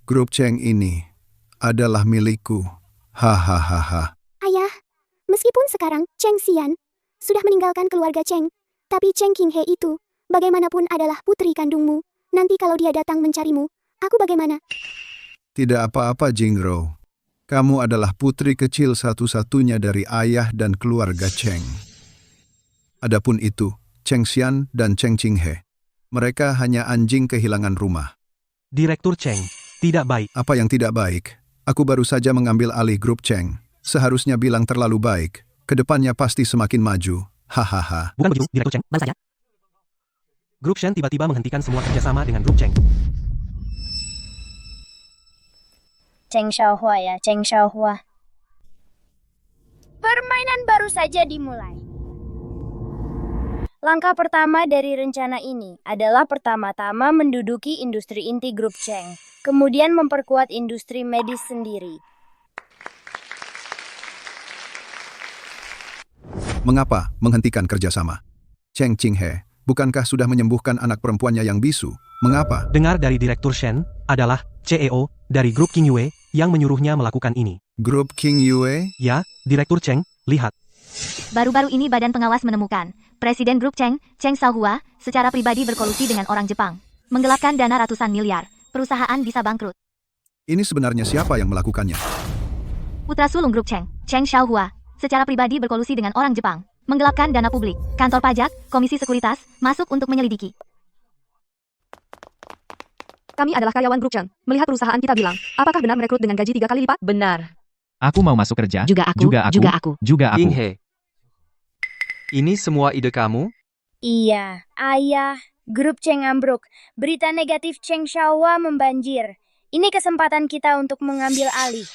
grup Cheng ini adalah milikku. Hahaha. Ayah, meskipun sekarang Cheng Xian sudah meninggalkan keluarga Cheng, tapi Cheng King He itu bagaimanapun adalah putri kandungmu. Nanti kalau dia datang mencarimu, aku bagaimana? Tidak apa-apa, Jingro. Kamu adalah putri kecil satu-satunya dari ayah dan keluarga Cheng. Adapun itu, Cheng Xian dan Cheng Qing He. Mereka hanya anjing kehilangan rumah. Direktur Cheng, tidak baik. Apa yang tidak baik? Aku baru saja mengambil alih grup Cheng. Seharusnya bilang terlalu baik. Kedepannya pasti semakin maju. Hahaha. Bukan begitu, Direktur Cheng, balas saja. Grup Shen tiba-tiba menghentikan semua kerjasama dengan grup Cheng. Cheng Xiaohua ya, Cheng Xiaohua. Permainan baru saja dimulai. Langkah pertama dari rencana ini adalah pertama-tama menduduki industri inti grup Cheng, kemudian memperkuat industri medis sendiri. Mengapa menghentikan kerjasama? Cheng Qinghe, bukankah sudah menyembuhkan anak perempuannya yang bisu? Mengapa? Dengar dari Direktur Shen, adalah CEO dari grup King Yue yang menyuruhnya melakukan ini. Grup King Yue? Ya, Direktur Cheng, lihat. Baru-baru ini Badan Pengawas menemukan Presiden Grup Cheng, Cheng Xiaohua, secara pribadi berkolusi dengan orang Jepang. Menggelapkan dana ratusan miliar. Perusahaan bisa bangkrut. Ini sebenarnya siapa yang melakukannya? Putra sulung Grup Cheng, Cheng Xiaohua, secara pribadi berkolusi dengan orang Jepang. Menggelapkan dana publik. Kantor pajak, komisi sekuritas, masuk untuk menyelidiki. Kami adalah karyawan Grup Cheng. Melihat perusahaan kita bilang, apakah benar merekrut dengan gaji 3 kali lipat? Benar. Aku mau masuk kerja. Juga aku, juga aku. Juga aku. Qinghe, ini semua ide kamu? Iya, ayah. Grup Cheng ambruk. Berita negatif Cheng Xiaohua membanjir. Ini kesempatan kita untuk mengambil alih.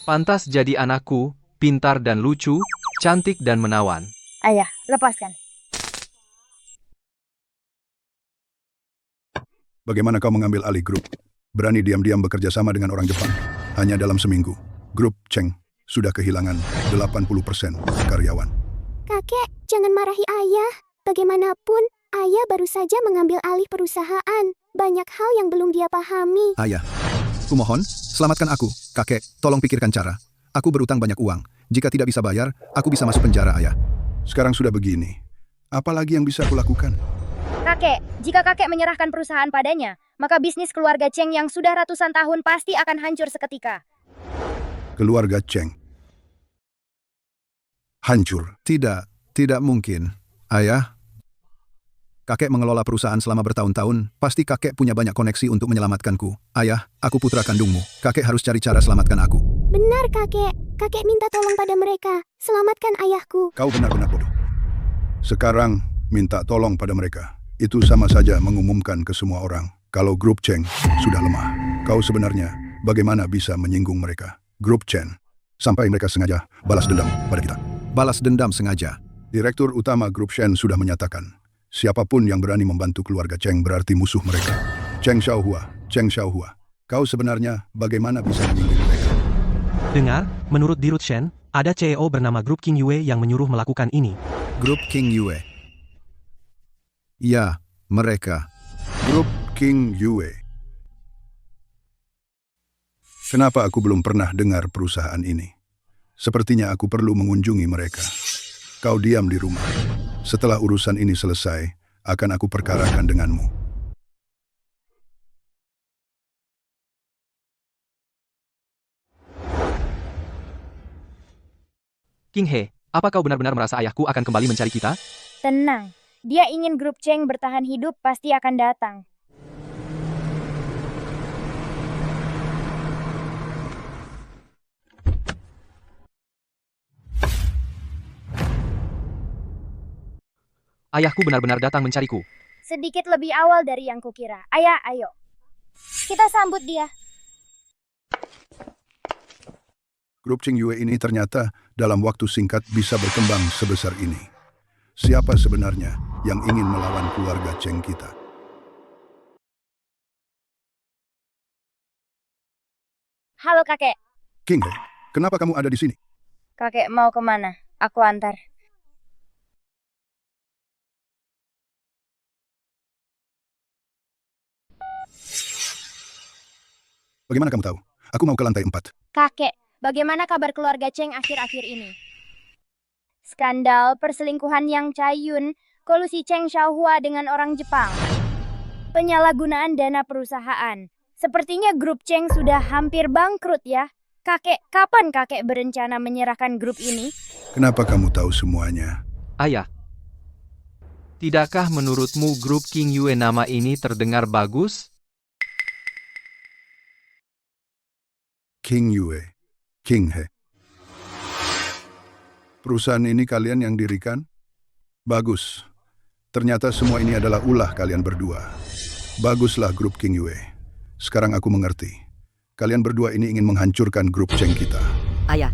Pantas jadi anakku, pintar dan lucu, cantik dan menawan. Ayah, lepaskan. Bagaimana kau mengambil alih grup? Berani diam-diam bekerja sama dengan orang Jepang. Hanya dalam seminggu, grup Cheng sudah kehilangan 80% karyawan. Kakek, jangan marahi ayah. Bagaimanapun, ayah baru saja mengambil alih perusahaan. Banyak hal yang belum dia pahami. Ayah, kumohon, selamatkan aku. Kakek, tolong pikirkan cara. Aku berutang banyak uang. Jika tidak bisa bayar, aku bisa masuk penjara, ayah. Sekarang sudah begini. Apa lagi yang bisa aku lakukan? Kakek, jika kakek menyerahkan perusahaan padanya, maka bisnis keluarga Cheng yang sudah ratusan tahun pasti akan hancur seketika. Keluarga Cheng hancur. Tidak mungkin. Ayah, kakek mengelola perusahaan selama bertahun-tahun, pasti kakek punya banyak koneksi untuk menyelamatkanku. Ayah, aku putra kandungmu. Kakek harus cari cara selamatkan aku. Benar, kakek. Kakek minta tolong pada mereka. Selamatkan ayahku. Kau benar-benar bodoh. Sekarang minta tolong pada mereka. Itu sama saja mengumumkan ke semua orang kalau grup Cheng sudah lemah. Kau sebenarnya bagaimana bisa menyinggung mereka? Grup Cheng, sampai mereka sengaja balas dendam pada kita. Balas dendam sengaja? Direktur utama grup Shen sudah menyatakan, siapapun yang berani membantu keluarga Cheng berarti musuh mereka. Cheng Xiaohua, kau sebenarnya bagaimana bisa menyinggung mereka? Dengar, menurut Dirut Shen, ada CEO bernama grup King Yue yang menyuruh melakukan ini. Grup King Yue? Ya, mereka. Grup King Yue. Kenapa aku belum pernah dengar perusahaan ini? Sepertinya aku perlu mengunjungi mereka. Kau diam di rumah. Setelah urusan ini selesai, akan aku perkarakan denganmu. Qinghe, apa kau benar-benar merasa ayahku akan kembali mencari kita? Tenang, dia ingin grup Cheng bertahan hidup pasti akan datang. Ayahku benar-benar datang mencariku. Sedikit lebih awal dari yang kukira. Ayah, ayo. Kita sambut dia. Grup Cheng Yue ini ternyata dalam waktu singkat bisa berkembang sebesar ini. Siapa sebenarnya yang ingin melawan keluarga Cheng kita? Halo kakek. Qinghe, kenapa kamu ada di sini? Kakek mau kemana? Aku antar. Bagaimana kamu tahu? Aku mau ke lantai 4. Kakek, bagaimana kabar keluarga Cheng akhir-akhir ini? Skandal perselingkuhan Yang Chaiyun, kolusi Cheng Xiaohua dengan orang Jepang. Penyalahgunaan dana perusahaan. Sepertinya grup Cheng sudah hampir bangkrut ya. Kakek, kapan kakek berencana menyerahkan grup ini? Kenapa kamu tahu semuanya? Ayah, tidakkah menurutmu grup King Yue nama ini terdengar bagus? King Yue, Qinghe. Perusahaan ini kalian yang dirikan? Bagus. Ternyata semua ini adalah ulah kalian berdua. Baguslah grup King Yue. Sekarang aku mengerti. Kalian berdua ini ingin menghancurkan grup Cheng kita. Ayah.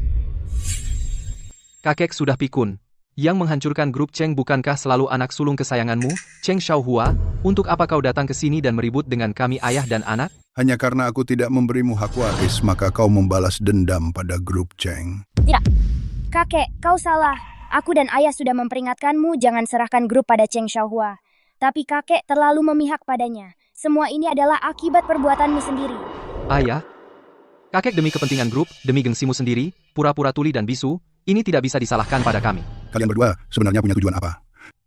Kakek sudah pikun. Yang menghancurkan grup Cheng bukankah selalu anak sulung kesayanganmu, Cheng Xiaohua? Untuk apa kau datang ke sini dan meribut dengan kami ayah dan anak? Hanya karena aku tidak memberimu hak waris, maka kau membalas dendam pada grup Cheng. Tidak. Kakek, kau salah. Aku dan ayah sudah memperingatkanmu jangan serahkan grup pada Cheng Xiaohua. Tapi kakek terlalu memihak padanya. Semua ini adalah akibat perbuatanmu sendiri. Ayah, kakek demi kepentingan grup, demi gengsimu sendiri, pura-pura tuli dan bisu, ini tidak bisa disalahkan pada kami. Kalian berdua sebenarnya punya tujuan apa?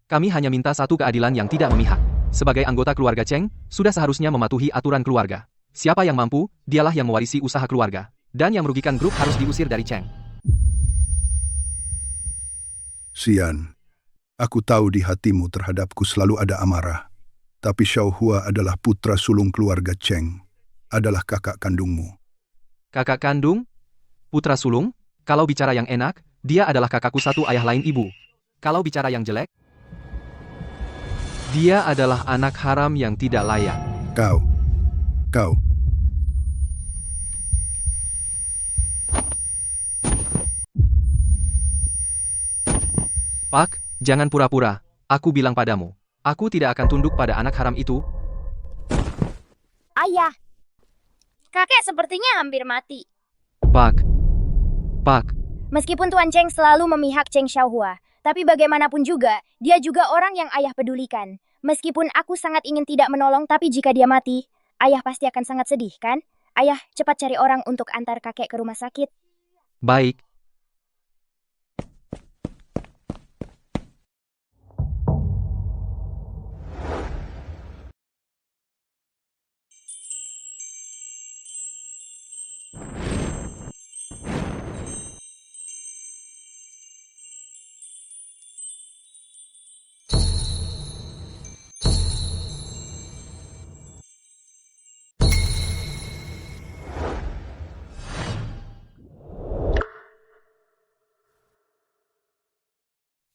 Kami hanya minta satu keadilan yang tidak memihak. Sebagai anggota keluarga Cheng, sudah seharusnya mematuhi aturan keluarga. Siapa yang mampu, dialah yang mewarisi usaha keluarga. Dan yang merugikan grup harus diusir dari Cheng. Xian, aku tahu di hatimu terhadapku selalu ada amarah. Tapi Xiaohua adalah putra sulung keluarga Cheng. Adalah kakak kandungmu. Kakak kandung? Putra sulung? Kalau bicara yang enak, dia adalah kakakku satu ayah lain ibu. Kalau bicara yang jelek, dia adalah anak haram yang tidak layak. Kau. Pak, jangan pura-pura. Aku bilang padamu, aku tidak akan tunduk pada anak haram itu. Ayah, kakek sepertinya hampir mati. Pak. Meskipun Tuan Cheng selalu memihak Cheng Xiaohua, tapi bagaimanapun juga, dia juga orang yang ayah pedulikan. Meskipun aku sangat ingin tidak menolong, tapi jika dia mati, ayah pasti akan sangat sedih, kan? Ayah, cepat cari orang untuk antar kakek ke rumah sakit. Baik.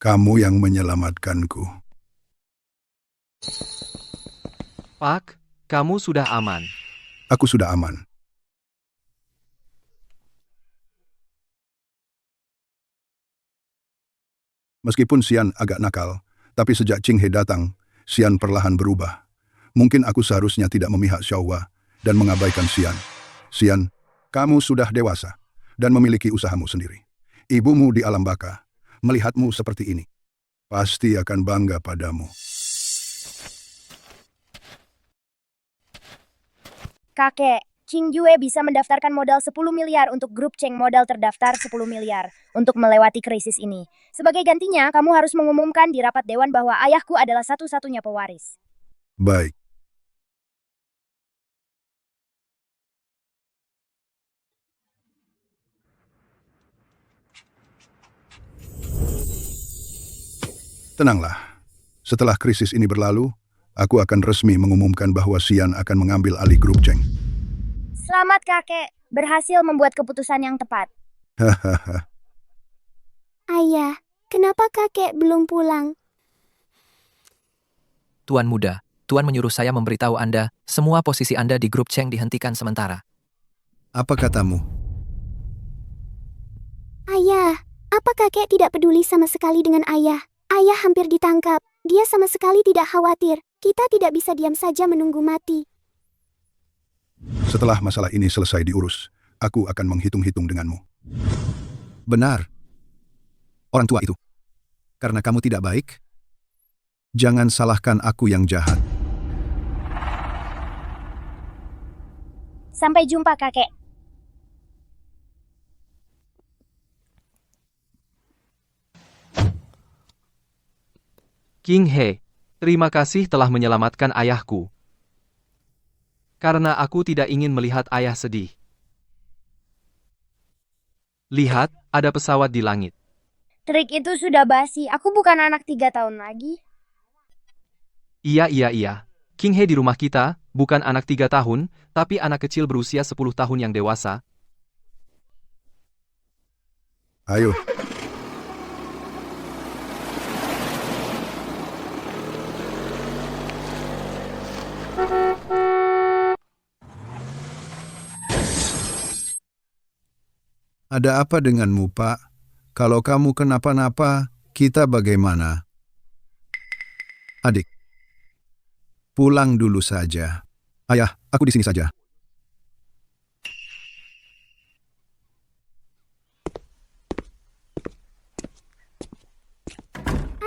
Kamu yang menyelamatkanku. Pak, kamu sudah aman. Aku sudah aman. Meskipun Xian agak nakal, tapi sejak Qing He datang, Xian perlahan berubah. Mungkin aku seharusnya tidak memihak Xiaohua dan mengabaikan Xian. Xian, kamu sudah dewasa dan memiliki usahamu sendiri. Ibumu di alam baka melihatmu seperti ini. Pasti akan bangga padamu. Kakek, Qing Yue bisa mendaftarkan modal 10 miliar untuk grup Cheng modal terdaftar 10 miliar untuk melewati krisis ini. Sebagai gantinya, kamu harus mengumumkan di rapat dewan bahwa ayahku adalah satu-satunya pewaris. Baik. Tenanglah. Setelah krisis ini berlalu, aku akan resmi mengumumkan bahwa Xian akan mengambil alih grup Cheng. Selamat kakek, berhasil membuat keputusan yang tepat. Hahaha. Ayah, kenapa kakek belum pulang? Tuan Muda, Tuan menyuruh saya memberitahu Anda, semua posisi Anda di grup Cheng dihentikan sementara. Apa katamu? Ayah, apa kakek tidak peduli sama sekali dengan ayah? Ayah hampir ditangkap. Dia sama sekali tidak khawatir. Kita tidak bisa diam saja menunggu mati. Setelah masalah ini selesai diurus, aku akan menghitung-hitung denganmu. Benar. Orang tua itu. Karena kamu tidak baik, jangan salahkan aku yang jahat. Sampai jumpa kakek. Qing He, terima kasih telah menyelamatkan ayahku. Karena aku tidak ingin melihat ayah sedih. Lihat, ada pesawat di langit. Trik itu sudah basi, aku bukan anak 3 tahun lagi. Iya. Qing He di rumah kita, bukan anak 3 tahun, tapi anak kecil berusia 10 tahun yang dewasa. Ayo. Ada apa denganmu, Pak? Kalau kamu kenapa-napa, kita bagaimana? Adik, pulang dulu saja. Ayah, aku di sini saja.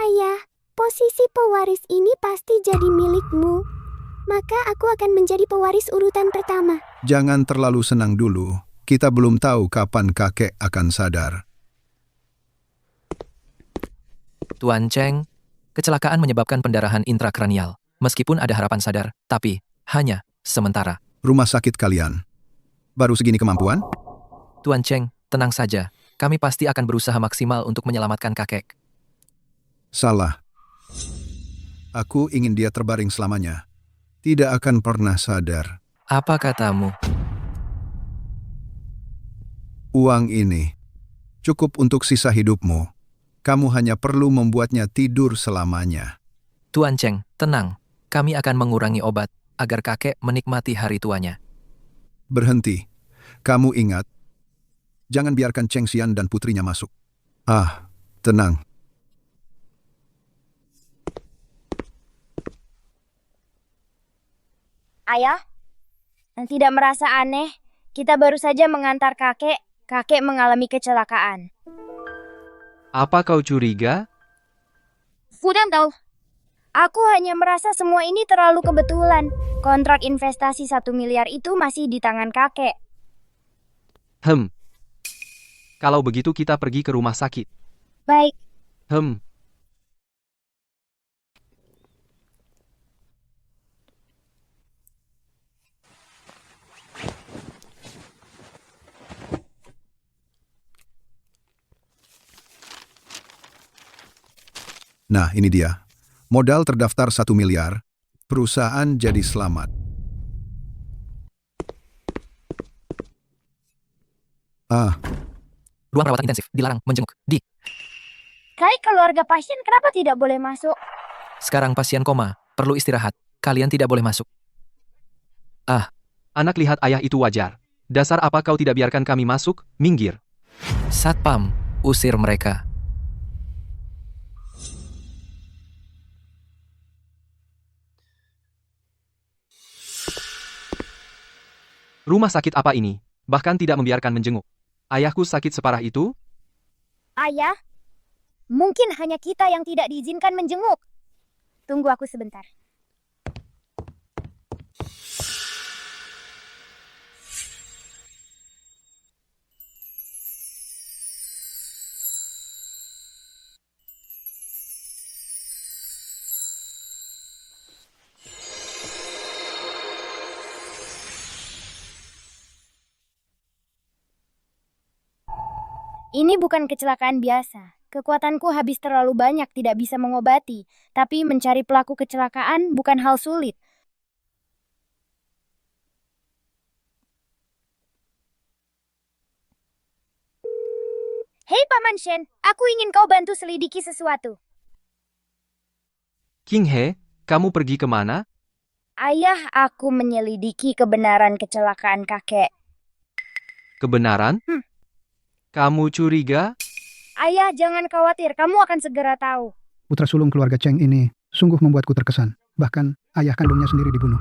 Ayah, posisi pewaris ini pasti jadi milikmu. Maka aku akan menjadi pewaris urutan pertama. Jangan terlalu senang dulu. Kita belum tahu kapan kakek akan sadar. Tuan Cheng, kecelakaan menyebabkan pendarahan intrakranial. Meskipun ada harapan sadar, tapi hanya sementara. Rumah sakit kalian. Baru segini kemampuan? Tuan Cheng, tenang saja. Kami pasti akan berusaha maksimal untuk menyelamatkan kakek. Salah. Aku ingin dia terbaring selamanya. Tidak akan pernah sadar. Apa katamu? Uang ini cukup untuk sisa hidupmu. Kamu hanya perlu membuatnya tidur selamanya. Tuan Cheng, tenang. Kami akan mengurangi obat agar kakek menikmati hari tuanya. Berhenti. Kamu ingat, jangan biarkan Cheng Xian dan putrinya masuk. Tenang. Ayah, tidak merasa aneh? Kita baru saja mengantar kakek. Kakek mengalami kecelakaan. Apa kau curiga? Kurang tahu. Aku hanya merasa semua ini terlalu kebetulan. Kontrak investasi 1 miliar itu masih di tangan kakek. Kalau begitu kita pergi ke rumah sakit. Baik. Nah, ini dia. Modal terdaftar 1 miliar. Perusahaan jadi selamat. Ruang rawatan intensif, dilarang menjenguk. Kai keluarga pasien kenapa tidak boleh masuk? Sekarang pasien koma, perlu istirahat. Kalian tidak boleh masuk. Anak lihat ayah itu wajar. Dasar apa kau tidak biarkan kami masuk? Minggir. Satpam, usir mereka. Rumah sakit apa ini? Bahkan tidak membiarkan menjenguk. Ayahku sakit separah itu? Ayah, mungkin hanya kita yang tidak diizinkan menjenguk. Tunggu aku sebentar. Ini bukan kecelakaan biasa. Kekuatanku habis terlalu banyak, tidak bisa mengobati. Tapi mencari pelaku kecelakaan bukan hal sulit. Hei Paman Shen, aku ingin kau bantu selidiki sesuatu. King He, kamu pergi kemana? Ayah, aku menyelidiki kebenaran kecelakaan kakek. Kebenaran? Kamu curiga? Ayah, jangan khawatir, kamu akan segera tahu. Putra sulung keluarga Cheng ini sungguh membuatku terkesan. Bahkan ayah kandungnya sendiri dibunuh.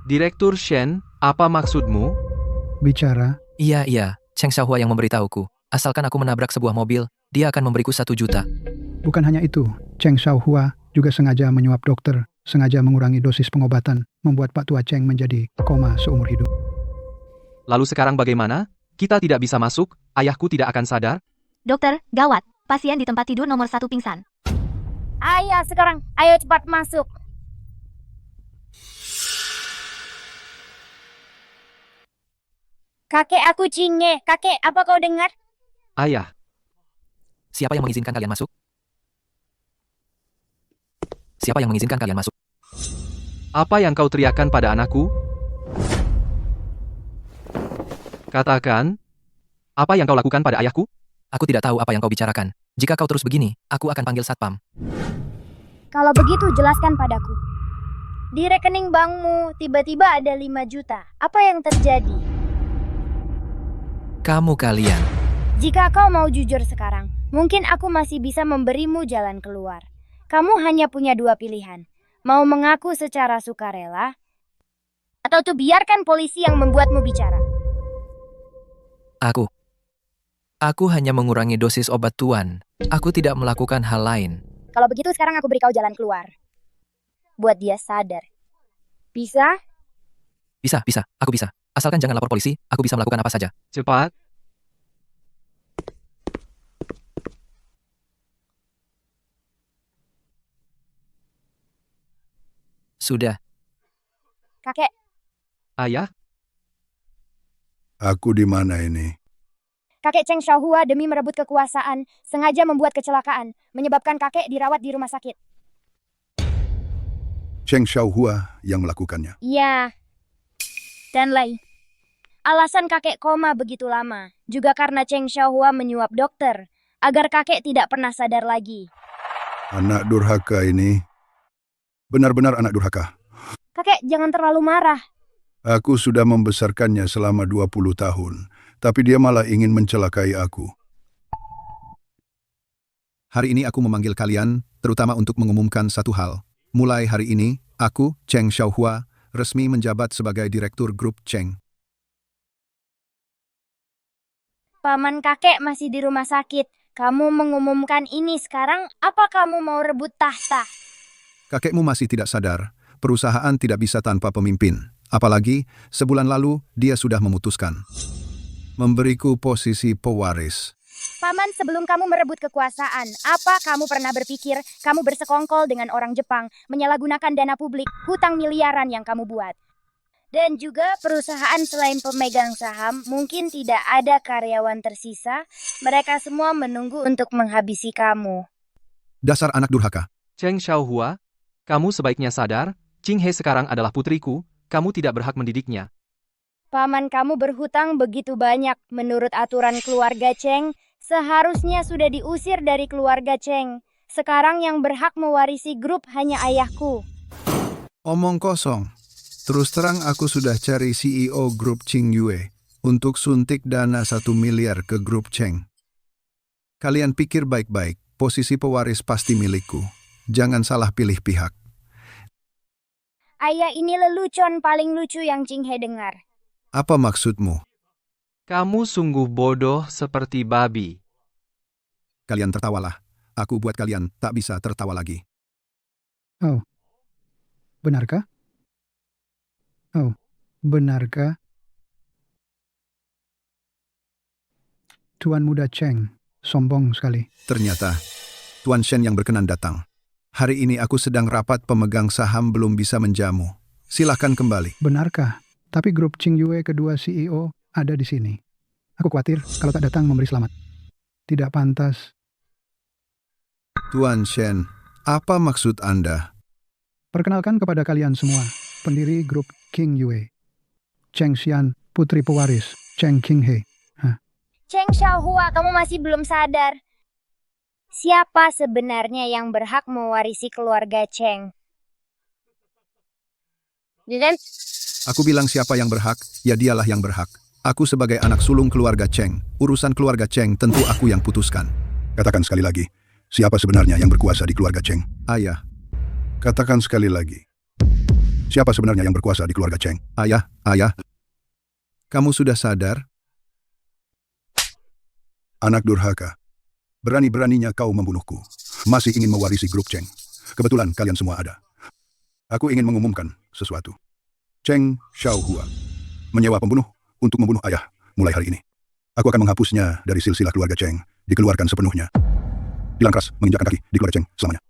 Direktur Shen, apa maksudmu? Bicara. Iya, Cheng Xiaohua yang memberitahuku. Asalkan aku menabrak sebuah mobil, dia akan memberiku 1 juta. Bukan hanya itu, Cheng Xiaohua juga sengaja menyuap dokter, sengaja mengurangi dosis pengobatan, membuat Pak Tua Cheng menjadi koma seumur hidup. Lalu sekarang bagaimana? Kita tidak bisa masuk, ayahku tidak akan sadar. Dokter, gawat. Pasien di tempat tidur nomor 1 pingsan. Ayah, sekarang. Ayo cepat masuk. Kakek aku Cinge. Kakek, apa kau dengar? Ayah. Siapa yang mengizinkan kalian masuk? Siapa yang mengizinkan kalian masuk? Apa yang kau teriakkan pada anakku? Katakan, apa yang kau lakukan pada ayahku? Aku tidak tahu apa yang kau bicarakan. Jika kau terus begini, aku akan panggil satpam. Kalau begitu, jelaskan padaku. Di rekening bankmu tiba-tiba ada 5 juta. Apa yang terjadi? Kamu kalian. Jika kau mau jujur sekarang, mungkin aku masih bisa memberimu jalan keluar. Kamu hanya punya 2 pilihan. Mau mengaku secara sukarela, atau tuh biarkan polisi yang membuatmu bicara. Aku hanya mengurangi dosis obat tuan. Aku tidak melakukan hal lain. Kalau begitu sekarang aku beri kau jalan keluar. Buat dia sadar. Bisa? Bisa, aku bisa. Asalkan jangan lapor polisi, aku bisa melakukan apa saja. Cepat. Sudah. Kakek, Ayah, Aku di mana ini? kakek Cheng Xiaohua demi merebut kekuasaan, sengaja membuat kecelakaan, menyebabkan kakek dirawat di rumah sakit. Cheng Xiaohua yang melakukannya. Iya. Dan Lai. Alasan kakek koma begitu lama, juga karena Cheng Xiaohua menyuap dokter, agar kakek tidak pernah sadar lagi. Anak durhaka ini. Benar-benar anak durhaka. Kakek, jangan terlalu marah. Aku sudah membesarkannya selama 20 tahun, tapi dia malah ingin mencelakai aku. Hari ini aku memanggil kalian, terutama untuk mengumumkan satu hal. Mulai hari ini, aku, Cheng Xiaohua, resmi menjabat sebagai Direktur Grup Cheng. Paman kakek masih di rumah sakit. Kamu mengumumkan ini sekarang, apa kamu mau rebut tahta? Kakekmu masih tidak sadar, perusahaan tidak bisa tanpa pemimpin. Apalagi, sebulan lalu, dia sudah memutuskan memberiku posisi pewaris. Paman, sebelum kamu merebut kekuasaan, apa kamu pernah berpikir kamu bersekongkol dengan orang Jepang, menyalahgunakan dana publik, hutang miliaran yang kamu buat? Dan juga perusahaan selain pemegang saham, mungkin tidak ada karyawan tersisa, mereka semua menunggu untuk menghabisi kamu. Dasar anak durhaka. Cheng Xiaohua, kamu sebaiknya sadar, Qing He sekarang adalah putriku, kamu tidak berhak mendidiknya. Paman kamu berhutang begitu banyak, menurut aturan keluarga Cheng, seharusnya sudah diusir dari keluarga Cheng. Sekarang yang berhak mewarisi grup hanya ayahku. Omong kosong. Terus terang aku sudah cari CEO grup Qing Yue untuk suntik dana 1 miliar ke grup Cheng. Kalian pikir baik-baik, posisi pewaris pasti milikku. Jangan salah pilih pihak. Ayah ini lelucon paling lucu yang Qing He dengar. Apa maksudmu? Kamu sungguh bodoh seperti babi. Kalian tertawalah. Aku buat kalian tak bisa tertawa lagi. Oh, benarkah? Oh, benarkah? Tuan Muda Cheng, sombong sekali. Ternyata, Tuan Shen yang berkenan datang. Hari ini aku sedang rapat pemegang saham belum bisa menjamu. Silakan kembali. Benarkah? Tapi grup Qing Yue kedua CEO ada di sini. Aku khawatir kalau tak datang memberi selamat. Tidak pantas. Tuan Shen, apa maksud Anda? Perkenalkan kepada kalian semua, pendiri grup Qing Yue. Cheng Xian, putri pewaris, Cheng Qing He. Cheng Xiaohua, kamu masih belum sadar. Siapa sebenarnya yang berhak mewarisi keluarga Cheng? Dan Aku bilang siapa yang berhak, ya dialah yang berhak. Aku sebagai anak sulung keluarga Cheng, urusan keluarga Cheng tentu aku yang putuskan. Katakan sekali lagi, siapa sebenarnya yang berkuasa di keluarga Cheng? Ayah. Katakan sekali lagi, siapa sebenarnya yang berkuasa di keluarga Cheng? Ayah. Kamu sudah sadar? Anak durhaka. Berani-beraninya kau membunuhku. Masih ingin mewarisi grup Cheng. Kebetulan kalian semua ada. Aku ingin mengumumkan sesuatu. Cheng Xiaohua menyewa pembunuh untuk membunuh ayah mulai hari ini. Aku akan menghapusnya dari silsilah keluarga Cheng, dikeluarkan sepenuhnya. Dilang keras menginjakkan kaki di keluarga Cheng selamanya.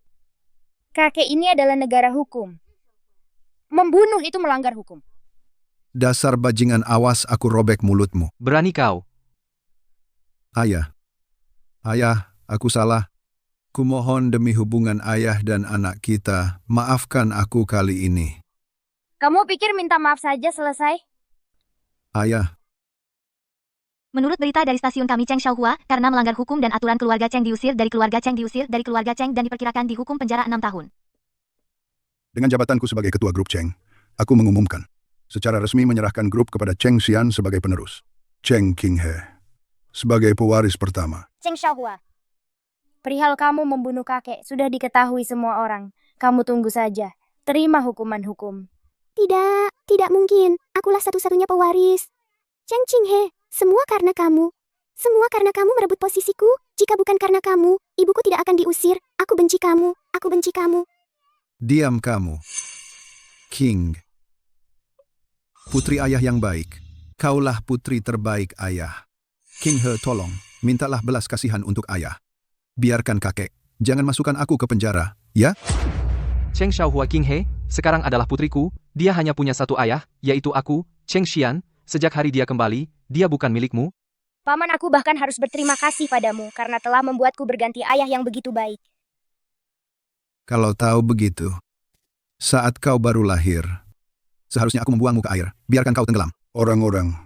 kakek ini adalah negara hukum. Membunuh itu melanggar hukum. Dasar bajingan, awas aku robek mulutmu. Berani kau. Ayah, aku salah. Kumohon demi hubungan ayah dan anak kita, maafkan aku kali ini. Kamu pikir minta maaf saja selesai? Ayah, Menurut berita dari stasiun kami Cheng Xiaohua, karena melanggar hukum dan aturan keluarga Cheng diusir dari keluarga Cheng dan diperkirakan dihukum penjara 6 tahun. Dengan jabatanku sebagai ketua grup Cheng, aku mengumumkan secara resmi menyerahkan grup kepada Cheng Xian sebagai penerus. Cheng Qing He sebagai pewaris pertama. Cheng Xiaohua, perihal kamu membunuh kakek sudah diketahui semua orang. Kamu tunggu saja. Terima hukuman hukum. Tidak mungkin. Akulah satu-satunya pewaris. Cheng Qing He, semua karena kamu. Semua karena kamu merebut posisiku. Jika bukan karena kamu, ibuku tidak akan diusir. Aku benci kamu. Aku benci kamu. Diam kamu. King. Putri ayah yang baik. Kaulah putri terbaik ayah. King He, tolong, mintalah belas kasihan untuk ayah. Biarkan kakek. Jangan masukkan aku ke penjara, ya? Cheng Xiaohua King He, sekarang adalah putriku, dia hanya punya satu ayah, yaitu aku, Cheng Xian, sejak hari dia kembali, dia bukan milikmu. Paman, aku bahkan harus berterima kasih padamu karena telah membuatku berganti ayah yang begitu baik. Kalau tahu begitu, saat kau baru lahir, seharusnya aku membuangmu ke air, biarkan kau tenggelam. Orang-orang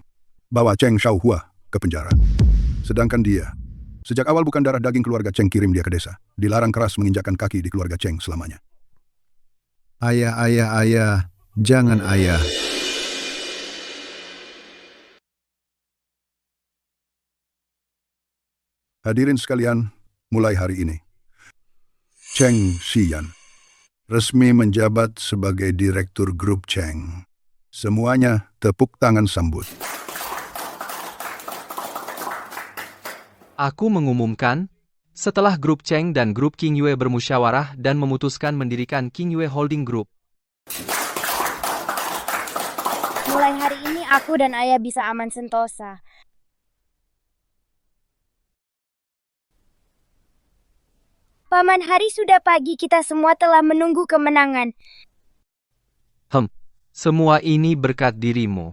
bawa Cheng Xiaohua ke penjara. Sedangkan dia, sejak awal bukan darah daging keluarga Cheng kirim dia ke desa. Dilarang keras menginjakkan kaki di keluarga Cheng selamanya. Ayah, jangan ayah. Hadirin sekalian, mulai hari ini, Cheng Xian resmi menjabat sebagai Direktur Grup Cheng. Semuanya tepuk tangan sambut. Aku mengumumkan, setelah grup Cheng dan grup King Yue bermusyawarah dan memutuskan mendirikan King Yue Holding Group. Mulai hari ini aku dan ayah bisa aman sentosa. Paman, hari sudah pagi, kita semua telah menunggu kemenangan. Semua ini berkat dirimu.